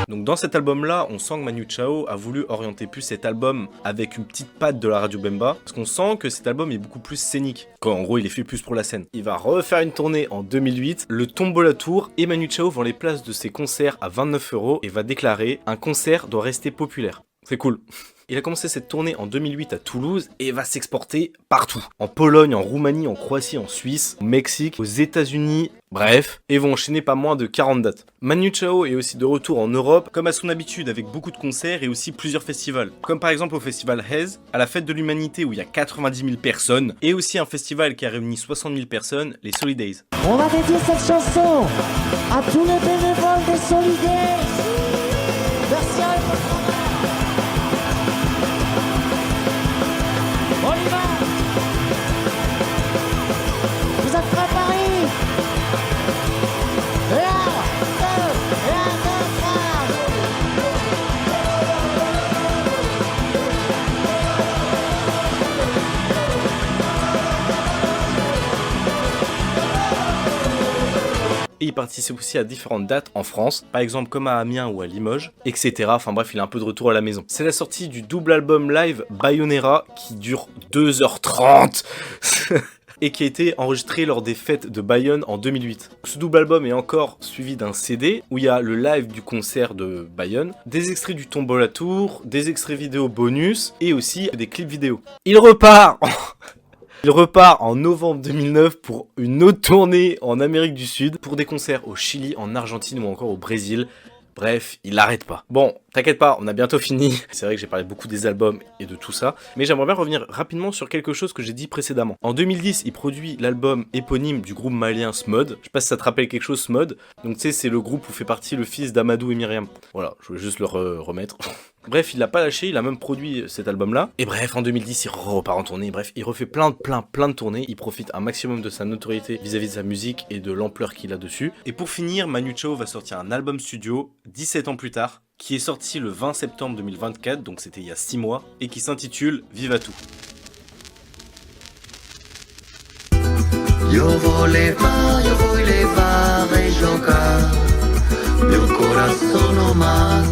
Donc dans cet album-là, on sent que Manu Chao a voulu orienter plus cet album avec une petite patte de la Radio Bemba, parce qu'on sent que cet album est beaucoup plus scénique, en gros il est fait plus pour la scène. Il va refaire une tournée en 2008, le Tombola Tour, et Manu Chao vend les places de ses concerts à 29 € et va déclarer « Un concert doit rester populaire ». C'est cool. Il a commencé cette tournée en 2008 à Toulouse et va s'exporter partout. En Pologne, en Roumanie, en Croatie, en Suisse, au Mexique, aux États-Unis, bref, et vont enchaîner pas moins de 40 dates. Manu Chao est aussi de retour en Europe, comme à son habitude avec beaucoup de concerts et aussi plusieurs festivals. Comme par exemple au festival Hez, à la Fête de l'Humanité où il y a 90 000 personnes, et aussi un festival qui a réuni 60 000 personnes, les Solidays. On va dédier cette chanson à tous les bénévoles des Solidays. Merci à eux. On y va. Vous êtes prêts à Paris? Et il participe aussi à différentes dates en France, par exemple comme à Amiens ou à Limoges, etc. Enfin bref, il est un peu de retour à la maison. C'est la sortie du double album live Bayonera qui dure 2h30 et qui a été enregistré lors des fêtes de Bayonne en 2008. Ce double album est encore suivi d'un CD où il y a le live du concert de Bayonne, des extraits du Tombola Tour, des extraits vidéo bonus et aussi des clips vidéo. Il repart en novembre 2009 pour une autre tournée en Amérique du Sud, pour des concerts au Chili, en Argentine ou encore au Brésil. Bref, il l'arrête pas. Bon, t'inquiète pas, on a bientôt fini. C'est vrai que j'ai parlé beaucoup des albums et de tout ça, mais j'aimerais bien revenir rapidement sur quelque chose que j'ai dit précédemment. En 2010, il produit l'album éponyme du groupe malien Smod. Je sais pas si ça te rappelle quelque chose, Smod. Donc tu sais, c'est le groupe où fait partie le fils d'Amadou et Myriam. Voilà, je voulais juste le remettre. Bref, il l'a pas lâché, il a même produit cet album-là. Et bref, en 2010, il repart en tournée. Bref, il refait plein de tournées. Il profite un maximum de sa notoriété vis-à-vis de sa musique et de l'ampleur qu'il a dessus. Et pour finir, Manu Chao va sortir un album studio 17 ans plus tard, qui est sorti le 20 septembre 2024, donc c'était il y a 6 mois, et qui s'intitule Viva Tu. Io voleva giocare, mio corazono ma.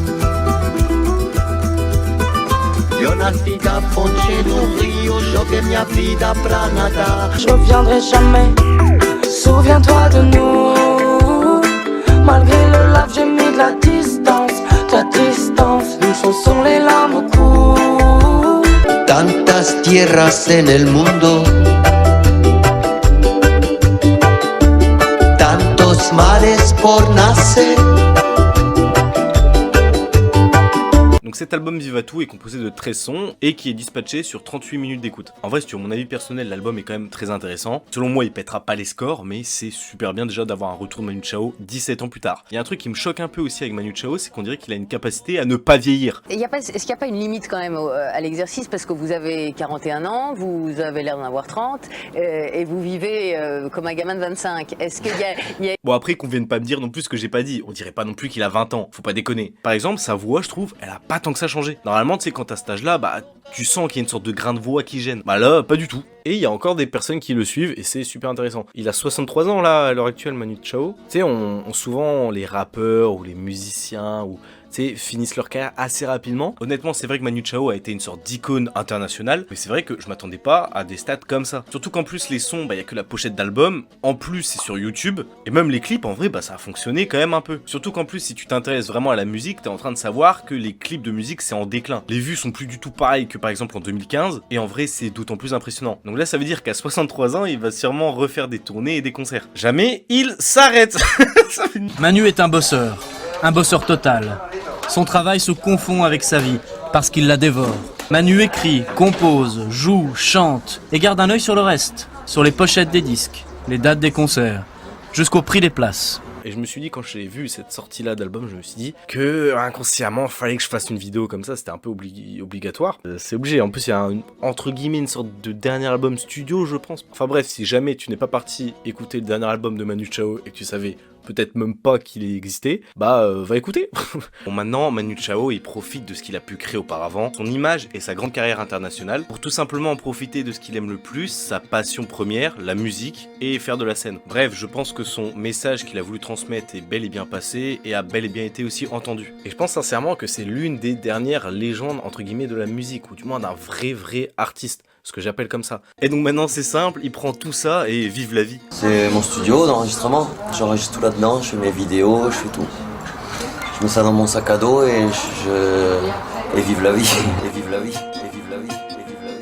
Io nati da Fonce do Rio, gioquais mia vida pra nadar. Je reviendrai jamais, souviens-toi de nous. Malgré le lave, j'ai mis de la distance, une chanson, les larmes au cou. Tantas tierras en el mundo, tantos mares por nacer. Donc cet album Viva Tu est composé de 13 sons et qui est dispatché sur 38 minutes d'écoute. En vrai, sur mon avis personnel, l'album est quand même très intéressant. Selon moi, il pètera pas les scores, mais c'est super bien déjà d'avoir un retour de Manu Chao 17 ans plus tard. Il y a un truc qui me choque un peu aussi avec Manu Chao, c'est qu'on dirait qu'il a une capacité à ne pas vieillir. Est-ce qu'il n'y a pas une limite quand même à l'exercice, parce que vous avez 41 ans, vous avez l'air d'en avoir 30, et vous vivez comme un gamin de 25. Est-ce qu'il y a... Bon, après qu'on vienne pas me dire non plus ce que j'ai pas dit, on dirait pas non plus qu'il a 20 ans, faut pas déconner. Par exemple, sa voix, je trouve, elle a pas tant que ça changé. Normalement, tu sais, quand t'as cet âge-là, bah, tu sens qu'il y a une sorte de grain de voix qui gêne. Bah là, pas du tout. Et il y a encore des personnes qui le suivent et c'est super intéressant. Il a 63 ans là, à l'heure actuelle, Manu Chao. Tu sais, souvent les rappeurs ou les musiciens ou... finissent leur carrière assez rapidement. Honnêtement, c'est vrai que Manu Chao a été une sorte d'icône internationale, mais c'est vrai que je m'attendais pas à des stats comme ça. Surtout qu'en plus, les sons, bah, y a que la pochette d'album. En plus, c'est sur YouTube. Et même les clips, en vrai, bah, ça a fonctionné quand même un peu. Surtout qu'en plus, si tu t'intéresses vraiment à la musique, t'es en train de savoir que les clips de musique, c'est en déclin. Les vues sont plus du tout pareilles que par exemple en 2015. Et en vrai, c'est d'autant plus impressionnant. Donc là, ça veut dire qu'à 63 ans, il va sûrement refaire des tournées et des concerts. Jamais il s'arrête. Manu est un bosseur total. Son travail se confond avec sa vie, parce qu'il la dévore. Manu écrit, compose, joue, chante, et garde un œil sur le reste, sur les pochettes des disques, les dates des concerts, jusqu'au prix des places. Et je me suis dit, quand j'ai vu cette sortie-là d'album, je me suis dit que inconsciemment, fallait que je fasse une vidéo comme ça, c'était un peu obligatoire. C'est obligé, en plus il y a entre guillemets une sorte de dernier album studio, je pense. Enfin bref, si jamais tu n'es pas parti écouter le dernier album de Manu Chao et que tu savais peut-être même pas qu'il existait, bah va écouter. Bon, maintenant Manu Chao il profite de ce qu'il a pu créer auparavant, son image et sa grande carrière internationale, pour tout simplement en profiter de ce qu'il aime le plus, sa passion première, la musique, et faire de la scène. Bref, je pense que son message qu'il a voulu transmettre est bel et bien passé, et a bel et bien été aussi entendu. Et je pense sincèrement que c'est l'une des dernières légendes entre guillemets de la musique, ou du moins d'un vrai artiste, ce que j'appelle comme ça. Et donc maintenant c'est simple, il prend tout ça et vive la vie. C'est mon studio d'enregistrement, j'enregistre tout là-dedans, je fais mes vidéos, je fais tout. Je mets ça dans mon sac à dos et et vive la vie, et vive la vie, et vive la vie, et vive la vie, et vive la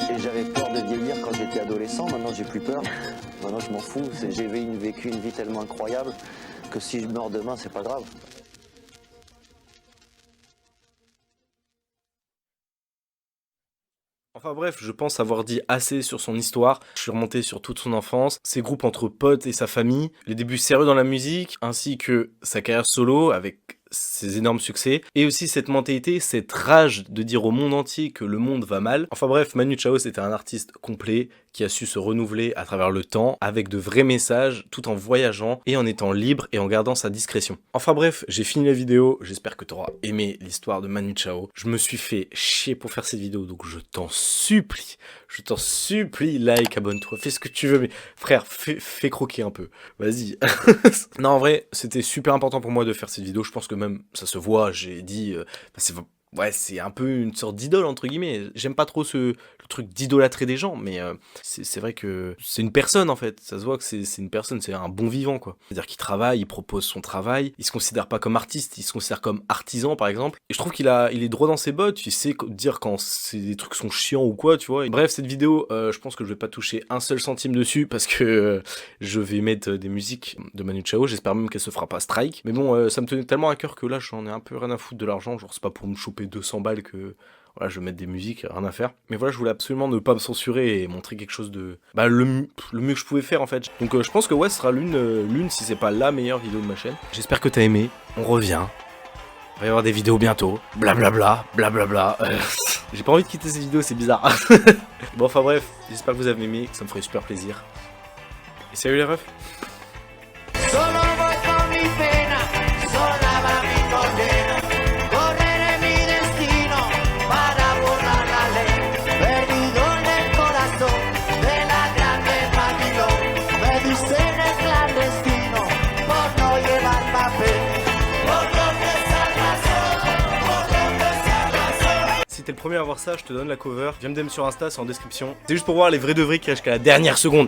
vie. Et j'avais peur de vieillir quand j'étais adolescent, maintenant j'ai plus peur. Maintenant je m'en fous, j'ai vécu une vie tellement incroyable que si je meurs demain c'est pas grave. Enfin bref, je pense avoir dit assez sur son histoire. Je suis remonté sur toute son enfance, ses groupes entre potes et sa famille, les débuts sérieux dans la musique, ainsi que sa carrière solo avec ses énormes succès, et aussi cette mentalité, cette rage de dire au monde entier que le monde va mal. Enfin bref, Manu Chao c'était un artiste complet qui a su se renouveler à travers le temps, avec de vrais messages, tout en voyageant et en étant libre et en gardant sa discrétion. Enfin bref, j'ai fini la vidéo, j'espère que tu auras aimé l'histoire de Manu Chao. Je me suis fait chier pour faire cette vidéo, donc je t'en supplie, like, abonne-toi, fais ce que tu veux, mais frère, fais croquer un peu, vas-y. Non, en vrai, c'était super important pour moi de faire cette vidéo, je pense que même ça se voit, j'ai dit, c'est un peu une sorte d'idole entre guillemets. J'aime pas trop le truc d'idolâtrer des gens, mais c'est vrai que c'est une personne en fait. Ça se voit que c'est une personne, c'est un bon vivant quoi. C'est-à-dire qu'il travaille, il propose son travail, il se considère pas comme artiste, il se considère comme artisan par exemple. Et je trouve il est droit dans ses bottes, il sait dire quand des trucs sont chiants ou quoi, tu vois. Et bref, cette vidéo, je pense que je vais pas toucher un seul centime dessus parce que je vais mettre des musiques de Manu Chao. J'espère même qu'elle se fera pas strike. Mais bon, ça me tenait tellement à cœur que là, j'en ai un peu rien à foutre de l'argent. Genre, c'est pas pour me choper 200 balles que voilà, je vais mettre des musiques, rien à faire. Mais voilà, je voulais absolument ne pas me censurer et montrer quelque chose de le mieux que je pouvais faire en fait. Donc je pense que ouais, ce sera l'une si c'est pas la meilleure vidéo de ma chaîne. J'espère que t'as aimé. On revient. Il va y avoir des vidéos bientôt. Blablabla. J'ai pas envie de quitter ces vidéos, c'est bizarre. Bon, enfin bref, j'espère que vous avez aimé, ça me ferait super plaisir. Et salut les refs. Si t'es le premier à voir ça, je te donne la cover. Viens me DM sur Insta, c'est en description. C'est juste pour voir les vrais de vrais qui restent jusqu'à la dernière seconde.